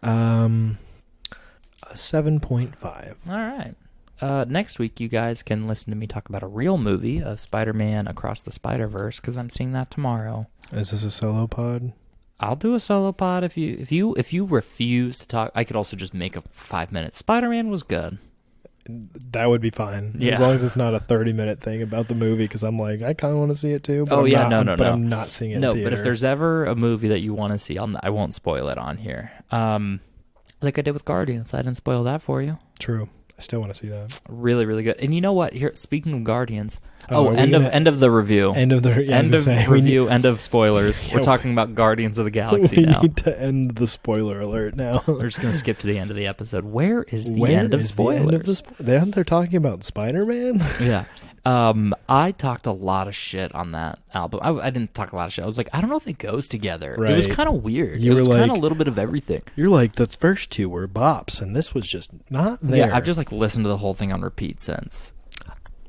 A 7.5. All right. Next week, you guys can listen to me talk about a real movie of Spider-Man Across the Spider-Verse, because I'm seeing that tomorrow. Is this a solo pod? I'll do a solo pod if you refuse to talk. I could also just make a 5 minutes. Spider-Man was good. That would be fine. Yeah. As long as it's not a 30-minute thing about the movie, because I'm like, I kind of want to see it too. But I'm not seeing it in theater. But if there's ever a movie that you want to see, I won't spoil it on here. Like I did with Guardians. I didn't spoil that for you. True. I still want to see that. Really, really good. And you know what? Here, speaking of Guardians, end of the review. End of review. End of spoilers. We're talking about Guardians of the Galaxy now. We need to end the spoiler alert now. We're just going to skip to the end of the episode. Where is the end of spoilers? They're talking about Spider-Man? Yeah. I talked a lot of shit on that album. I didn't talk a lot of shit. I was like, I don't know if it goes together. Right. It was kind of weird. It was kind of a little bit of everything. You're like, the first two were bops, and this was just not there. Yeah, I've just like listened to the whole thing on repeat since.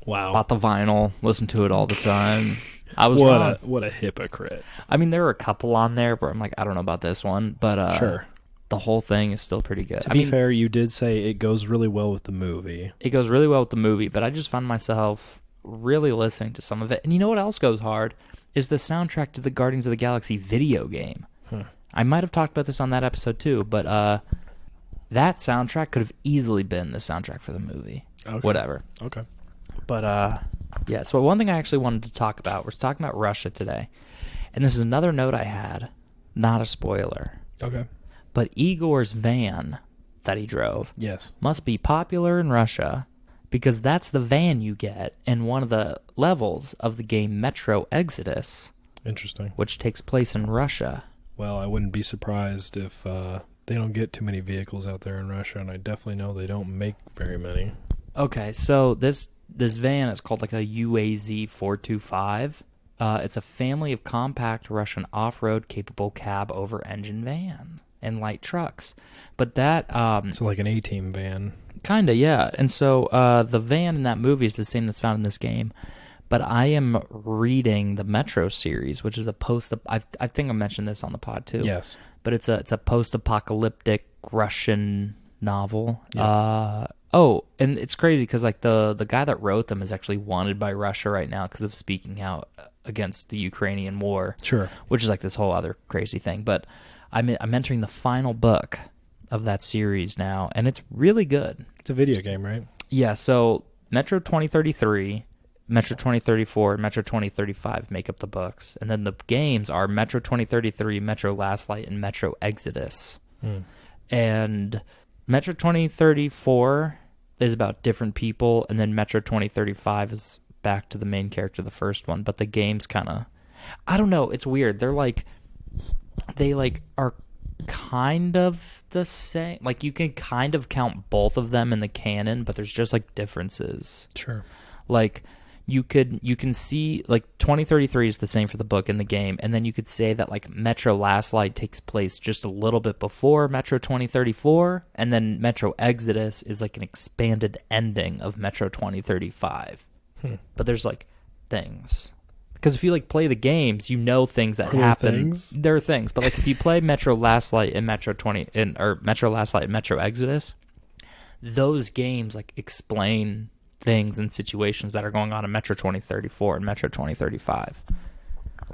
Wow. Bought the vinyl, listened to it all the time. I was wrong. What a hypocrite. I mean, there were a couple on there where I'm like, I don't know about this one, but sure. The whole thing is still pretty good. To be fair, you did say it goes really well with the movie. It goes really well with the movie, but I just found myself really listening to some of it. And you know what else goes hard? Is the soundtrack to the Guardians of the Galaxy video game. I might have talked about this on that episode too, but that soundtrack could have easily been the soundtrack for the movie. Okay. Whatever. Okay. But, yeah, so one thing I actually wanted to talk about, we're talking about Russia today. And this is another note I had, not a spoiler. Okay. But Igor's van that he drove must be popular in Russia because that's the van you get in one of the levels of the game Metro Exodus. Interesting. Which takes place in Russia. Well, I wouldn't be surprised if they don't get too many vehicles out there in Russia, and I definitely know they don't make very many. Okay, so this van is called like a UAZ 425. It's a family of compact Russian off-road capable cab-over-engine van and light trucks. But that... so like an A-Team van. Kind of, yeah. And so the van in that movie is the same that's found in this game. But I am reading the Metro series, which is a I think I mentioned this on the pod too. Yes. But it's a post-apocalyptic Russian novel. Yeah. And it's crazy because like the guy that wrote them is actually wanted by Russia right now because of speaking out against the Ukrainian war. Sure. Which is like this whole other crazy thing. But I'm entering the final book of that series now, and it's really good. It's a video game, right? Yeah. So Metro 2033. Metro 2034 and Metro 2035 make up the books. And then the games are Metro 2033, Metro Last Light, and Metro Exodus. And Metro 2034 is about different people, and then Metro 2035 is back to the main character, the first one. But the games kind of... I don't know. It's weird. They are kind of the same. Like, you can kind of count both of them in the canon, but there's just, like, differences. Sure. Like... You can see like 2033 is the same for the book and the game, and then you could say that like Metro Last Light takes place just a little bit before Metro 2034, and then Metro Exodus is like an expanded ending of Metro 2035. But there's like things because if you like play the games, you know things that happen. There are things, but like if you play Metro Last Light and Metro Last Light and Metro Exodus, those games like explain things and situations that are going on in Metro 2034 and Metro 2035.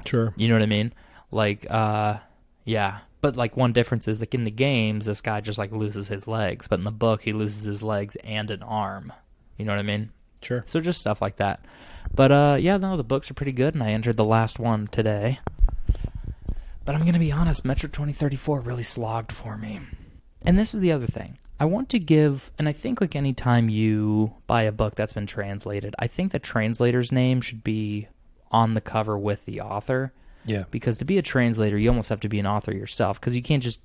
Sure. You know what I mean? Like, yeah. But, like, one difference is, like, in the games, this guy just, like, loses his legs. But in the book, he loses his legs and an arm. You know what I mean? Sure. So just stuff like that. But, yeah, no, the books are pretty good, and I entered the last one today. But I'm going to be honest, Metro 2034 really slogged for me. And this is the other thing. I want to give, and I think like any time you buy a book that's been translated, I think the translator's name should be on the cover with the author. Yeah. Because to be a translator, you almost have to be an author yourself, because you can't just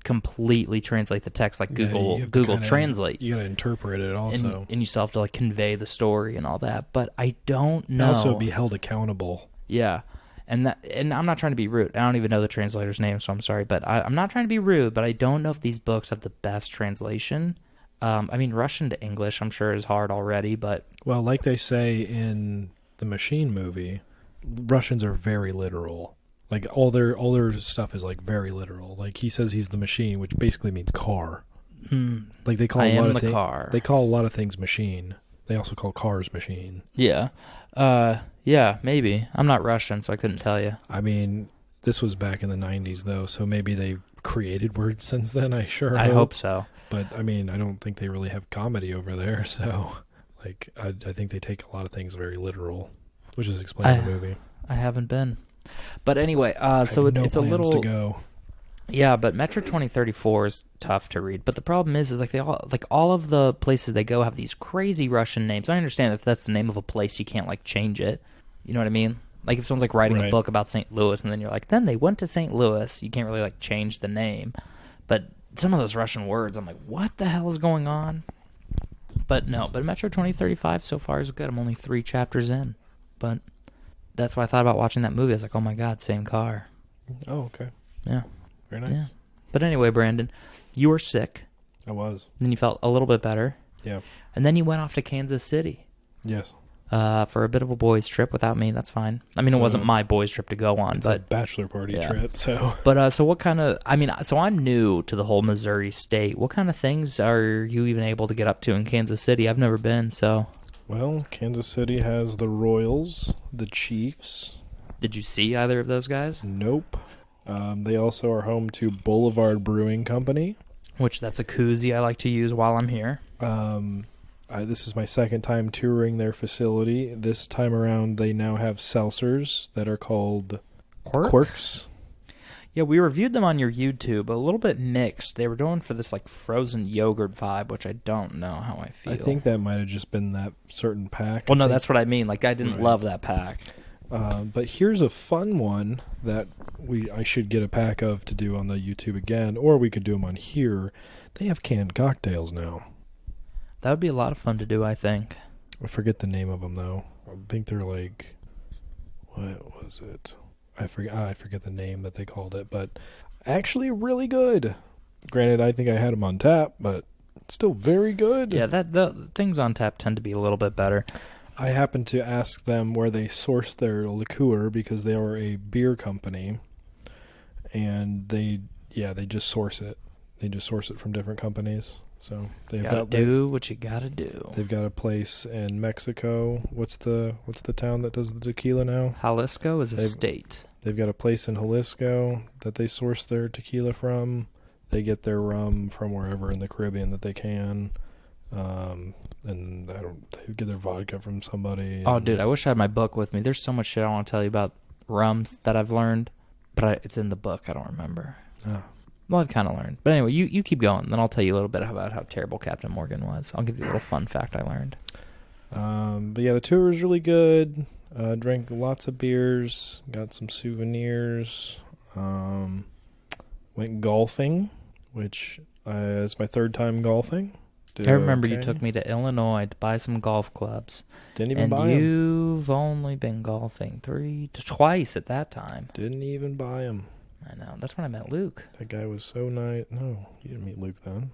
completely translate the text like Google Translate. You gotta interpret it also. And you still have to like convey the story and all that. But I don't know. Also be held accountable. Yeah. And I'm not trying to be rude. I don't even know the translator's name, so I'm sorry. But I'm not trying to be rude, but I don't know if these books have the best translation. I mean, Russian to English, I'm sure, is hard already, but... Well, like they say in the Machine movie, Russians are very literal. Like, all their stuff is, like, very literal. Like, he says he's the machine, which basically means car. Like, they call car. They call a lot of things machine. They also call cars machine. Yeah. Yeah, maybe. I'm not Russian, so I couldn't tell you. I mean, this was back in the 90s, though, so maybe they created words since then, I hope so. But, I mean, I don't think they really have comedy over there, so, like, I think they take a lot of things very literal, which is explained in the movie. I haven't been. But anyway, so it's a little... to go. Yeah, but Metro 2034 is tough to read. But the problem is like all of the places they go have these crazy Russian names. I understand if that's the name of a place, you can't like change it. You know what I mean? Like if someone's like writing a book about St. Louis, and then you're like, then they went to St. Louis. You can't really like change the name. But some of those Russian words, I'm like, what the hell is going on? But no, but Metro 2035 so far is good. I'm only 3 chapters in. But that's why I thought about watching that movie. I was like, oh my God, same car. Oh, okay. Yeah. Very nice. Yeah. But anyway, Brandon, you were sick. I was. And then you felt a little bit better. Yeah. And then you went off to Kansas City. Yes. For a bit of a boys' trip without me. That's fine. I mean, it wasn't my boys' trip to go on. It's but a bachelor party trip, so. But so what kind of... I mean, so I'm new to the whole Missouri state. What kind of things are you even able to get up to in Kansas City? I've never been, so... Well, Kansas City has the Royals, the Chiefs. Did you see either of those guys? Nope. They also are home to Boulevard Brewing Company. Which, that's a koozie I like to use while I'm here. This is my second time touring their facility. This time around, they now have seltzers that are called Quirks. Yeah, we reviewed them on your YouTube. A little bit mixed. They were going for this like frozen yogurt vibe, which I don't know how I feel. I think that might have just been that certain pack. Well, no, that's what I mean. Like, I didn't love that pack. But here's a fun one that I should get a pack of to do on the YouTube again, or we could do them on here. They have canned cocktails now. That would be a lot of fun to do, I think. I forget the name of them, though. I think they're like... What was it? I forget the name that they called it, but actually really good. Granted, I think I had them on tap, but still very good. Yeah, the things on tap tend to be a little bit better. I happened to ask them where they source their liqueur because they are a beer company, and they just source it. They just source it from different companies. So they've got to do what you gotta do. They've got a place in Mexico. What's the town that does the tequila now? Jalisco is a state. They've got a place in Jalisco that they source their tequila from. They get their rum from wherever in the Caribbean that they can. And they get their vodka from somebody. Oh, dude, I wish I had my book with me. There's so much shit I want to tell you about rums that I've learned, but it's in the book. I don't remember. Oh. Well, I've kind of learned. But anyway, you keep going, then I'll tell you a little bit about how terrible Captain Morgan was. I'll give you a little fun fact I learned. But yeah, the tour was really good. Drank lots of beers, got some souvenirs. Went golfing, which is my third time golfing. I remember you took me to Illinois to buy some golf clubs. Didn't even buy them. And you've only been golfing twice at that time. Didn't even buy them. I know. That's when I met Luke. That guy was so nice. No, you didn't meet Luke then.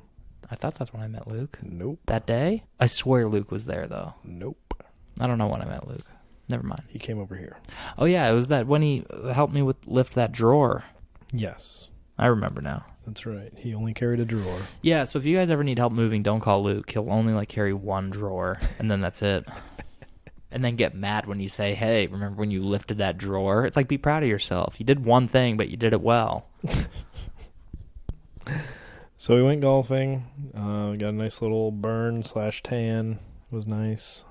I thought that's when I met Luke. Nope. That day? I swear Luke was there, though. Nope. I don't know when I met Luke. Never mind. He came over here. Oh, yeah. It was that when he helped me lift that drawer. Yes. I remember now. That's right. He only carried a drawer. Yeah, so if you guys ever need help moving, don't call Luke. He'll only carry one drawer, and then that's it. And then get mad when you say, hey, remember when you lifted that drawer? It's like, be proud of yourself. You did one thing, but you did it well. So we went golfing. Got a nice little burn/tan. It was nice.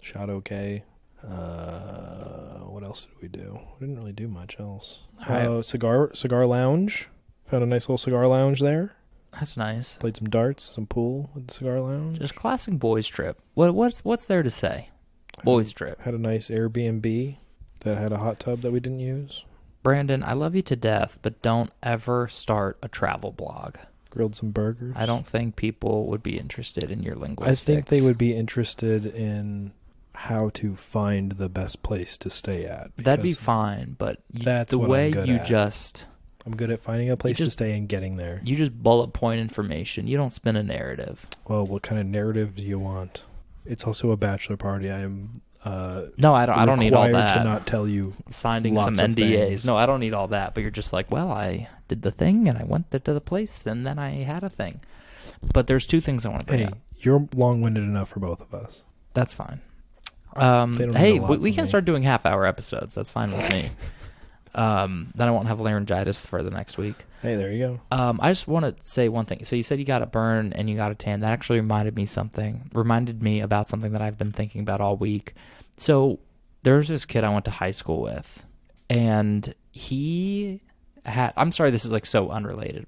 Shot okay. What else did we do? We didn't really do much else. Cigar lounge. Found a nice little cigar lounge there. That's nice. Played some darts, some pool at the cigar lounge. Just classic boys trip. What's there to say? Boys trip. Had a nice Airbnb that had a hot tub that we didn't use. Brandon, I love you to death, but don't ever start a travel blog. Grilled some burgers. I don't think people would be interested in your linguistics. I think they would be interested in how to find the best place to stay at. That'd be fine, but that's the what way I'm good you at. just... I'm good at finding a place to stay and getting there. You just bullet point information. You don't spin a narrative. Well, what kind of narrative do you want? It's also a bachelor party. I am no, I don't need all that. Required to not tell you signing some NDAs. No, I don't need all that. But you're just like, well, I did the thing and I went to the place and then I had a thing. But there's two things I want to bring up. You're long-winded enough for both of us. That's fine. Hey, we can start doing half-hour episodes. That's fine with me. Then I won't have laryngitis for the next week. Hey, there you go. I just want to say one thing. So you said you got a burn and you got a tan. That actually reminded me about something that I've been thinking about all week. So there's this kid I went to high school with, and he had... I'm sorry, this is like so unrelated,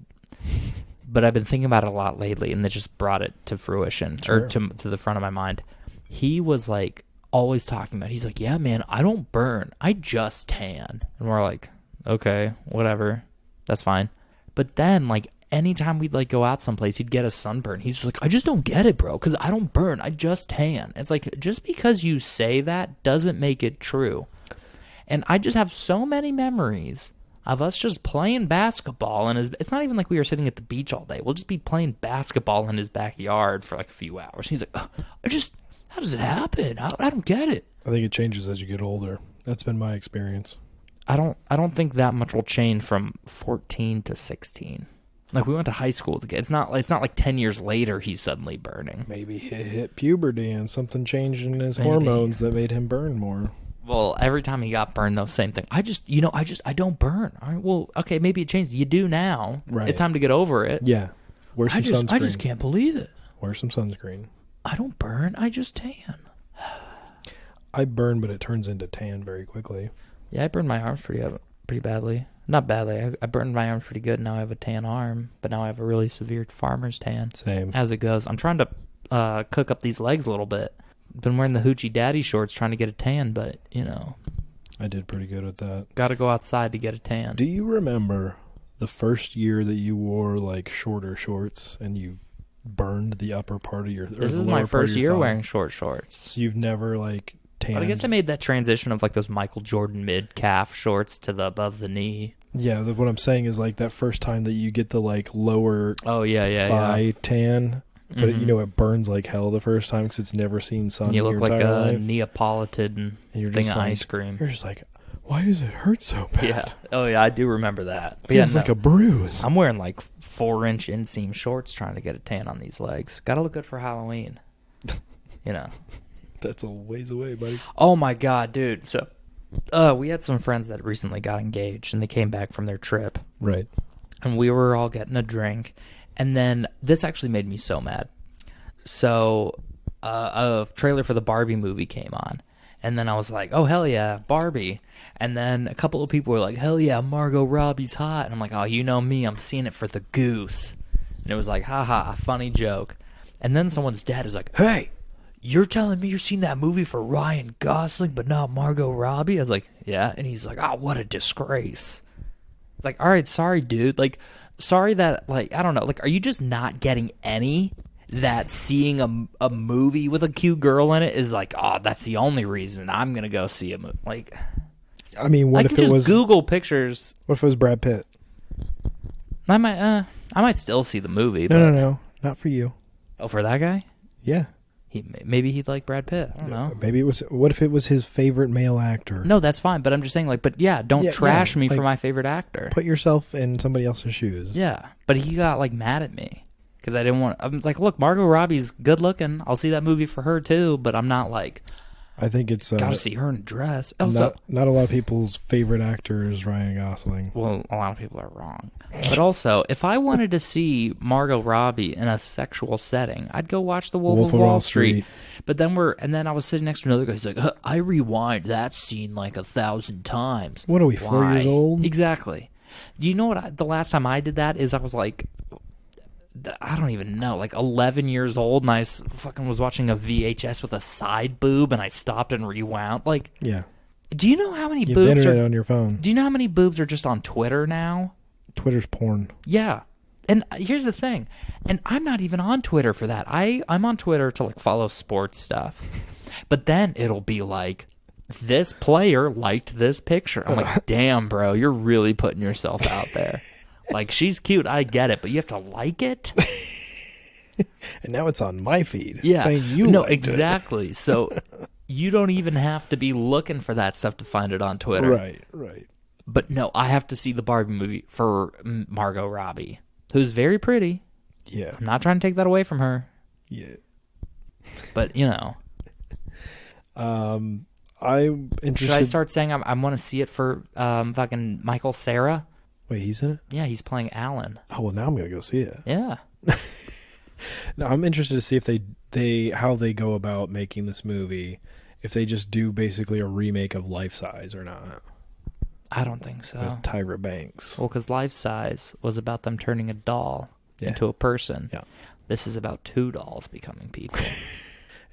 but I've been thinking about it a lot lately, and it just brought it to fruition, or to the front of my mind. He was like always talking about, he's like, yeah, man, I don't burn, I just tan. And we're like, okay, whatever, that's fine. But then, like, anytime we'd like go out someplace, he'd get a sunburn. He's just like, I just don't get it, bro, because I don't burn, I just tan. It's like, just because you say that doesn't make it true. And I just have so many memories of us just playing basketball, and it's not even like we were sitting at the beach all day. We'll just be playing basketball in his backyard for like a few hours. He's like, how does it happen? I don't get it. I think it changes as you get older. That's been my experience. I don't think that much will change from 14 to 16. Like, we went to high school together. It's not like 10 years later he's suddenly burning. Maybe he hit puberty and something changed in his hormones that made him burn more. Well, every time he got burned, though, same thing. I don't burn. All right, well, okay, maybe it changed. You do now. Right. It's time to get over it. Yeah. Wear some sunscreen. I just can't believe it. Wear some sunscreen. I don't burn. I just tan. I burn, but it turns into tan very quickly. Yeah, I burned my arms pretty badly. Not badly. I burned my arms pretty good. Now I have a tan arm, but now I have a really severe farmer's tan. Same. As it goes. I'm trying to cook up these legs a little bit. Been wearing the hoochie daddy shorts trying to get a tan, but, I did pretty good with that. Got to go outside to get a tan. Do you remember the first year that you wore, like, shorter shorts and you burned the upper part of your... This is my first year wearing short shorts. So you've never, like, tanned... But I guess I made that transition of, like, those Michael Jordan mid-calf shorts to the above the knee. Yeah, what I'm saying is, like, that first time that you get the, like, lower thigh tan, but, it burns like hell the first time because it's never seen sun and you look like a life. Neapolitan thing of ice cream. You're just like, why does it hurt so bad? Yeah. Oh, yeah, I do remember that. But Feels like a bruise. I'm wearing, like, 4-inch inseam shorts trying to get a tan on these legs. Got to look good for Halloween. That's a ways away, buddy. Oh, my God, dude. So... we had some friends that recently got engaged, and they came back from their trip. Right. And we were all getting a drink. And then this actually made me so mad. So a trailer for the Barbie movie came on. And then I was like, oh, hell yeah, Barbie. And then a couple of people were like, hell yeah, Margot Robbie's hot. And I'm like, oh, you know me, I'm seeing it for the goose. And it was like, haha, funny joke. And then someone's dad is like, hey, you're telling me you're seeing that movie for Ryan Gosling but not Margot Robbie? I was like, yeah. And he's like, oh, what a disgrace. It's like, all right, sorry, dude. Like, sorry that, like, I don't know. Like, are you just not getting any that seeing a movie with a cute girl in it is like, oh, that's the only reason I'm going to go see a movie? Like, I mean, what if it was... Google pictures. What if it was Brad Pitt? I might still see the movie. No. Not for you. Oh, for that guy? Yeah. Maybe he'd like Brad Pitt. I don't know. Maybe it was. What if it was his favorite male actor? No, that's fine. But I'm just saying, like, don't trash me for my favorite actor. Put yourself in somebody else's shoes. Yeah, but he got like mad at me because I didn't want. I was like, look, Margot Robbie's good looking. I'll see that movie for her too. But I'm not like. I think it's gotta see her in a dress. Also, not a lot of people's favorite actor is Ryan Gosling. Well, a lot of people are wrong. But also, if I wanted to see Margot Robbie in a sexual setting, I'd go watch The Wolf of Wall Street. But then then I was sitting next to another guy. He's like, I rewind that scene like 1,000 times. What are we, 4 years old? Exactly. Do you know what? The last time I did that is I was like, I don't even know, like 11 years old, and I fucking was watching a VHS with a side boob, and I stopped and rewound. Like, yeah. Do you know how many boobs are... You have the internet on your phone. Do you know how many boobs are just on Twitter now? Twitter's porn. Yeah. And here's the thing. And I'm not even on Twitter for that. I'm on Twitter to, like, follow sports stuff. But then it'll be like, this player liked this picture. I'm like, damn, bro, you're really putting yourself out there. Like, she's cute, I get it, but you have to like it? And now it's on my feed. Yeah. Saying you no, liked exactly. It. So you don't even have to be looking for that stuff to find it on Twitter. Right. But no, I have to see the Barbie movie for Margot Robbie, who's very pretty. Yeah. I'm not trying to take that away from her. Yeah. But, you know. I'm interested. Should I start saying I want to see it for fucking Michael Cera? Wait, he's in it? Yeah, he's playing Alan. Oh, well, now I'm going to go see it. Yeah. No, I'm interested to see if how they go about making this movie, if they just do basically a remake of Life Size or not. I don't think so. With Tyra Banks. Well, because Life Size was about them turning a doll into a person. Yeah. This is about two dolls becoming people.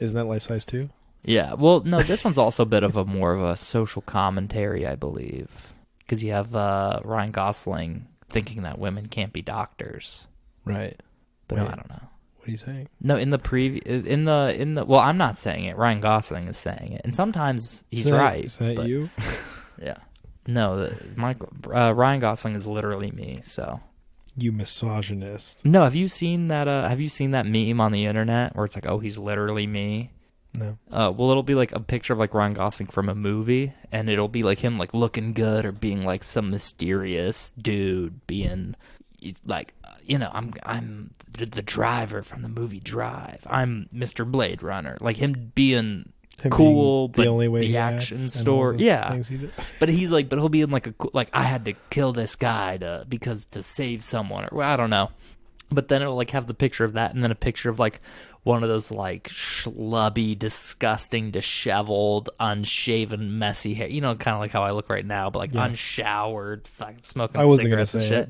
Isn't that Life Size 2? Yeah. Well, no, this one's also a bit of more of a social commentary, I believe. Because you have Ryan Gosling thinking that women can't be doctors. Right. But no, I don't know. What are you saying? No, in the well, I'm not saying it. Ryan Gosling is saying it, and sometimes he's right. Is that you? Yeah. No, Ryan Gosling is literally me. So. You misogynist. No, have you seen that? Have you seen that meme on the internet where it's like, oh, he's literally me? No. Well, it'll be like a picture of like Ryan Gosling from a movie, and it'll be like him like looking good or being like some mysterious dude being, like, I'm the driver from the movie Drive. I'm Mr. Blade Runner. Like him being cool, the but only way the he action acts store, and all the things he did. But he's like, but he'll be in like like I had to kill this guy to save someone, or well, I don't know. But then it'll like have the picture of that, and then a picture of like one of those like schlubby, disgusting, disheveled, unshaven, messy hair. You know, kind of like how I look right now, but like unshowered, fucking smoking cigarettes and shit.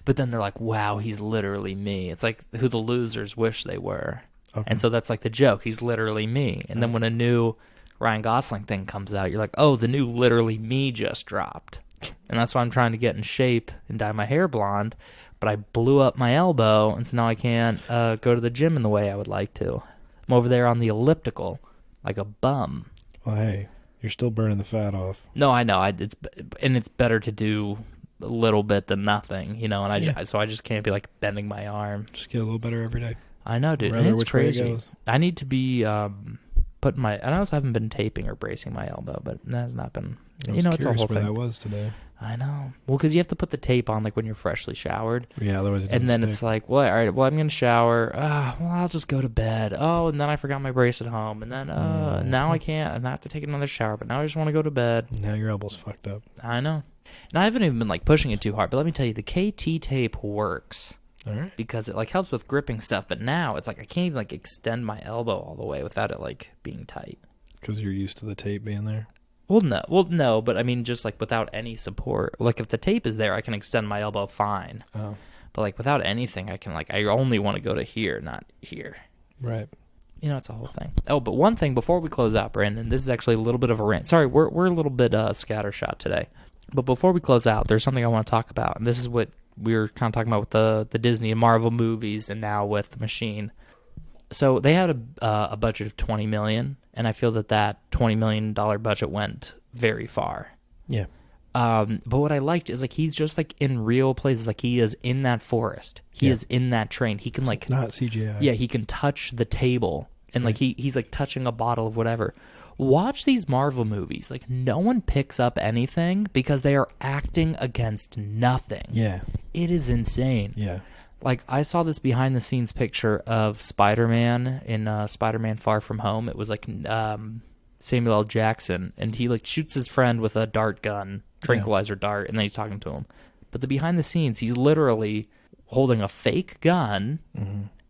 But then they're like, wow, he's literally me. It's like who the losers wish they were. Okay. And so that's like the joke. He's literally me. And then when a new Ryan Gosling thing comes out, you're like, oh, the new Literally Me just dropped. And that's why I'm trying to get in shape and dye my hair blonde. But I blew up my elbow, and so now I can't go to the gym in the way I would like to. I'm over there on the elliptical, like a bum. Well, hey, you're still burning the fat off. No, I know. It's better to do a little bit than nothing, And so I just can't be like bending my arm. Just get a little better every day. I know, dude. Rather it's which crazy. way it goes. I need to be putting my. I also haven't been taping or bracing my elbow, but that has not been. It's a whole thing. That was today. I know. Well, because you have to put the tape on like when you're freshly showered. Yeah, otherwise it and then stick. It's like, well, all right, well, I'm going to shower. Well, I'll just go to bed. Oh, and then I forgot my brace at home. And then now I can't. And I have to take another shower. But now I just want to go to bed. Now your elbow's fucked up. I know. And I haven't even been like pushing it too hard. But let me tell you, the KT tape works. All right. Because it like helps with gripping stuff. But now it's like I can't even like extend my elbow all the way without it like being tight. Because you're used to the tape being there? Well, no, but I mean, just like without any support. Like if the tape is there, I can extend my elbow fine. Oh. But like without anything, I can like, I only want to go to here, not here. Right. It's a whole thing. Oh, but one thing before we close out, Brandon, this is actually a little bit of a rant. Sorry, we're a little bit scattershot today. But before we close out, there's something I want to talk about. And this is what we were kind of talking about with the Disney and Marvel movies and now with the Machine. So they had a budget of $20 million, and I feel that $20 million budget went very far. Yeah. But what I liked is like he's just like in real places, like he is in that forest, he is in that train. He can it's like not CGI. Yeah, he can touch the table, and like he's like touching a bottle of whatever. Watch these Marvel movies. Like no one picks up anything because they are acting against nothing. Yeah. It is insane. Yeah. Like, I saw this behind-the-scenes picture of Spider-Man in Spider-Man Far From Home. It was, like, Samuel L. Jackson, and he, like, shoots his friend with a dart gun, tranquilizer dart, and then he's talking to him. But the behind-the-scenes, he's literally holding a fake gun,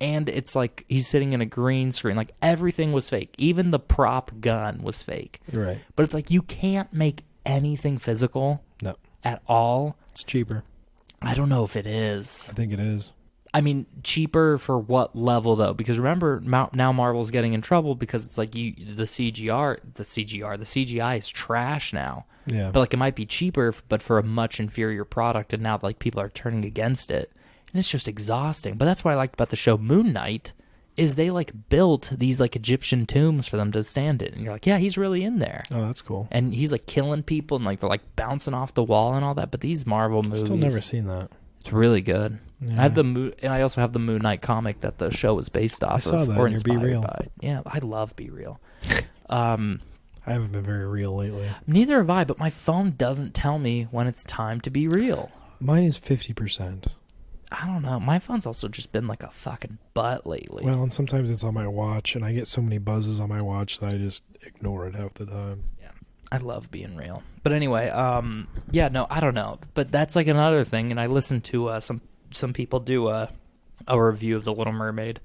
and it's, like, he's sitting in a green screen. Like, everything was fake. Even the prop gun was fake. You're right. But it's like, you can't make anything physical at all. It's cheaper. I don't know if it is. I think it is. I mean, cheaper for what level, though? Because remember, now Marvel's getting in trouble because it's like the CGI is trash now. Yeah. But like it might be cheaper, but for a much inferior product, and now like people are turning against it, and it's just exhausting. But that's what I liked about the show Moon Knight, is they like built these like Egyptian tombs for them to stand in, and you're like, yeah, he's really in there. Oh, that's cool. And he's like killing people, and like they're like bouncing off the wall and all that. But these Marvel movies, still never seen that. It's really good. Yeah. I have and I also have the Moon Knight comic that the show was based off of, or inspired by. Yeah, I love Be Real. I haven't been very real lately. Neither have I, but my phone doesn't tell me when it's time to be real. Mine is 50%. I don't know. My phone's also just been like a fucking butt lately. Well, and sometimes it's on my watch, and I get so many buzzes on my watch that I just ignore it half the time. Yeah. I love being real. But anyway, I don't know. But that's like another thing, and I listened to some people do a review of The Little Mermaid.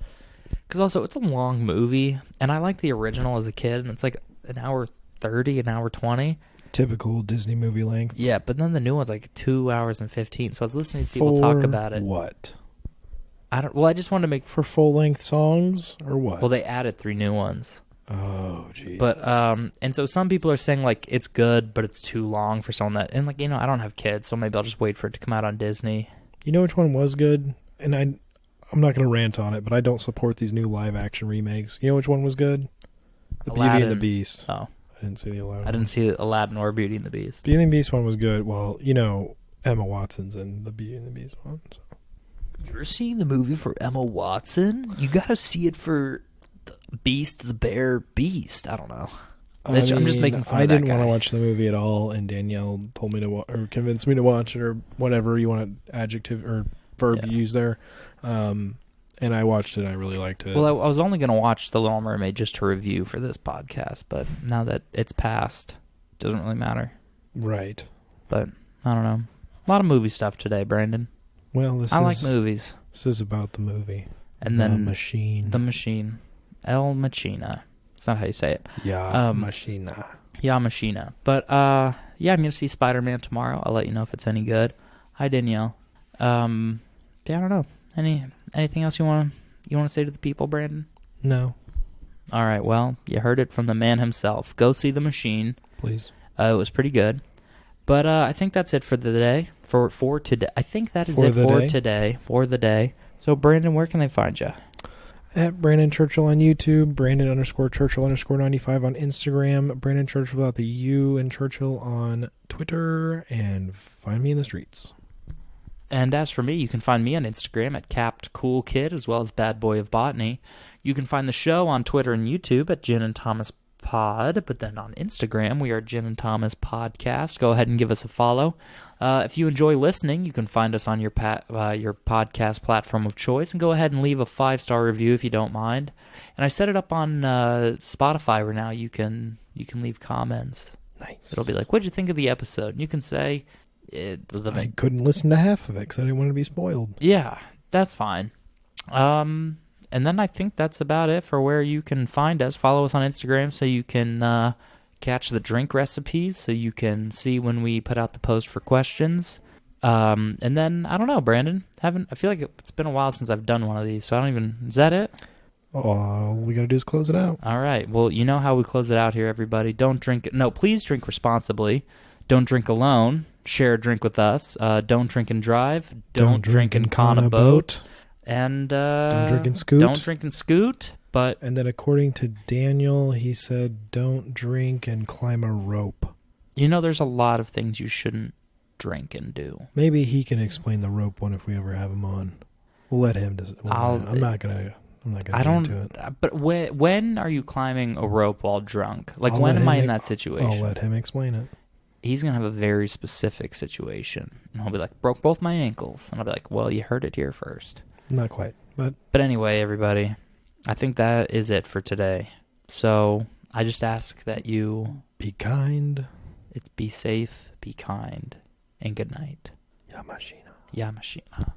Because also, it's a long movie, and I like the original as a kid, and it's like an hour 30, an hour 20. Typical Disney movie length. Yeah, but then the new one's like 2 hours and 15. So I was listening to people talk about it. What? I just wanted to make... For full-length songs, or what? Well, they added 3 new ones. Oh, jeez. But, and so some people are saying, like, it's good, but it's too long for someone that... And, like, I don't have kids, so maybe I'll just wait for it to come out on Disney. You know which one was good? And I'm not going to rant on it, but I don't support these new live-action remakes. You know which one was good? The Aladdin. Beauty and the Beast. Oh. I didn't see the Aladdin. I didn't see Aladdin or Beauty and the Beast. Beauty and the Beast one was good. Well, Emma Watson's in the Beauty and the Beast one. So. You're seeing the movie for Emma Watson? You got to see it for the Beast, the Bear Beast. I don't know. I'm just making fun of that I didn't guy. want to watch the movie at all, and Danielle told me to or convinced me to watch it, or whatever you want to adjective or verb you use there. And I watched it. I really liked it. Well, I was only going to watch The Little Mermaid just to review for this podcast, but now that it's passed, it doesn't really matter. Right. But, I don't know. A lot of movie stuff today, Brandon. Well, I like movies. This is about the movie. And the then machine. The machine. El Machina. That's not how you say it. Yeah, Machina. Yeah, Machina. But, yeah, I'm going to see Spider-Man tomorrow. I'll let you know if it's any good. Hi, Danielle. Yeah, I don't know. Anything else you want to say to the people, Brandon? No. All right, well, you heard it from the man himself. Go see The Machine. Please. It was pretty good. But I think that's it for the day. For today. I think that is it for today. For the day. So, Brandon, where can they find you? At Brandon Churchill on YouTube, Brandon_Churchill_95 on Instagram, Brandon Churchill without the U and Churchill on Twitter, and find me in the streets. And as for me, you can find me on Instagram at CappedCoolKid as well as Bad Boy of Botany. You can find the show on Twitter and YouTube at Gin and Thomas Pod, but then on Instagram we are Gin and Thomas Podcast. Go ahead and give us a follow. If you enjoy listening, you can find us on your podcast platform of choice, and go ahead and leave a 5-star review if you don't mind. And I set it up on Spotify where now you can leave comments. Nice. It'll be like, what'd you think of the episode? And you can say... I couldn't listen to half of it because I didn't want to be spoiled. Yeah, that's fine. And then I think that's about it for where you can find us. Follow us on Instagram so you can catch the drink recipes, so you can see when we put out the post for questions. And then, I don't know, Brandon. I feel like it's been a while since I've done one of these, so I don't even... Is that it? All we got to do is close it out. All right. Well, you know how we close it out here, everybody. Don't drink... No, please drink responsibly. Don't drink alone. Share a drink with us. Don't drink and drive. Don't drink and con a boat. And don't drink and scoot. Don't drink and scoot. But and then according to Daniel, he said don't drink and climb a rope. You know, there's a lot of things you shouldn't drink and do. Maybe he can explain the rope one if we ever have him on. We'll let him. I'm not gonna get into it. But when are you climbing a rope while drunk? Like, when am I in that situation? I'll let him explain it. He's going to have a very specific situation. And he'll be like, broke both my ankles. And I'll be like, well, you heard it here first. Not quite, but... But anyway, everybody, I think that is it for today. So I just ask that you... Be kind. Be safe, be kind, and good night. Yamashina. Yamashina.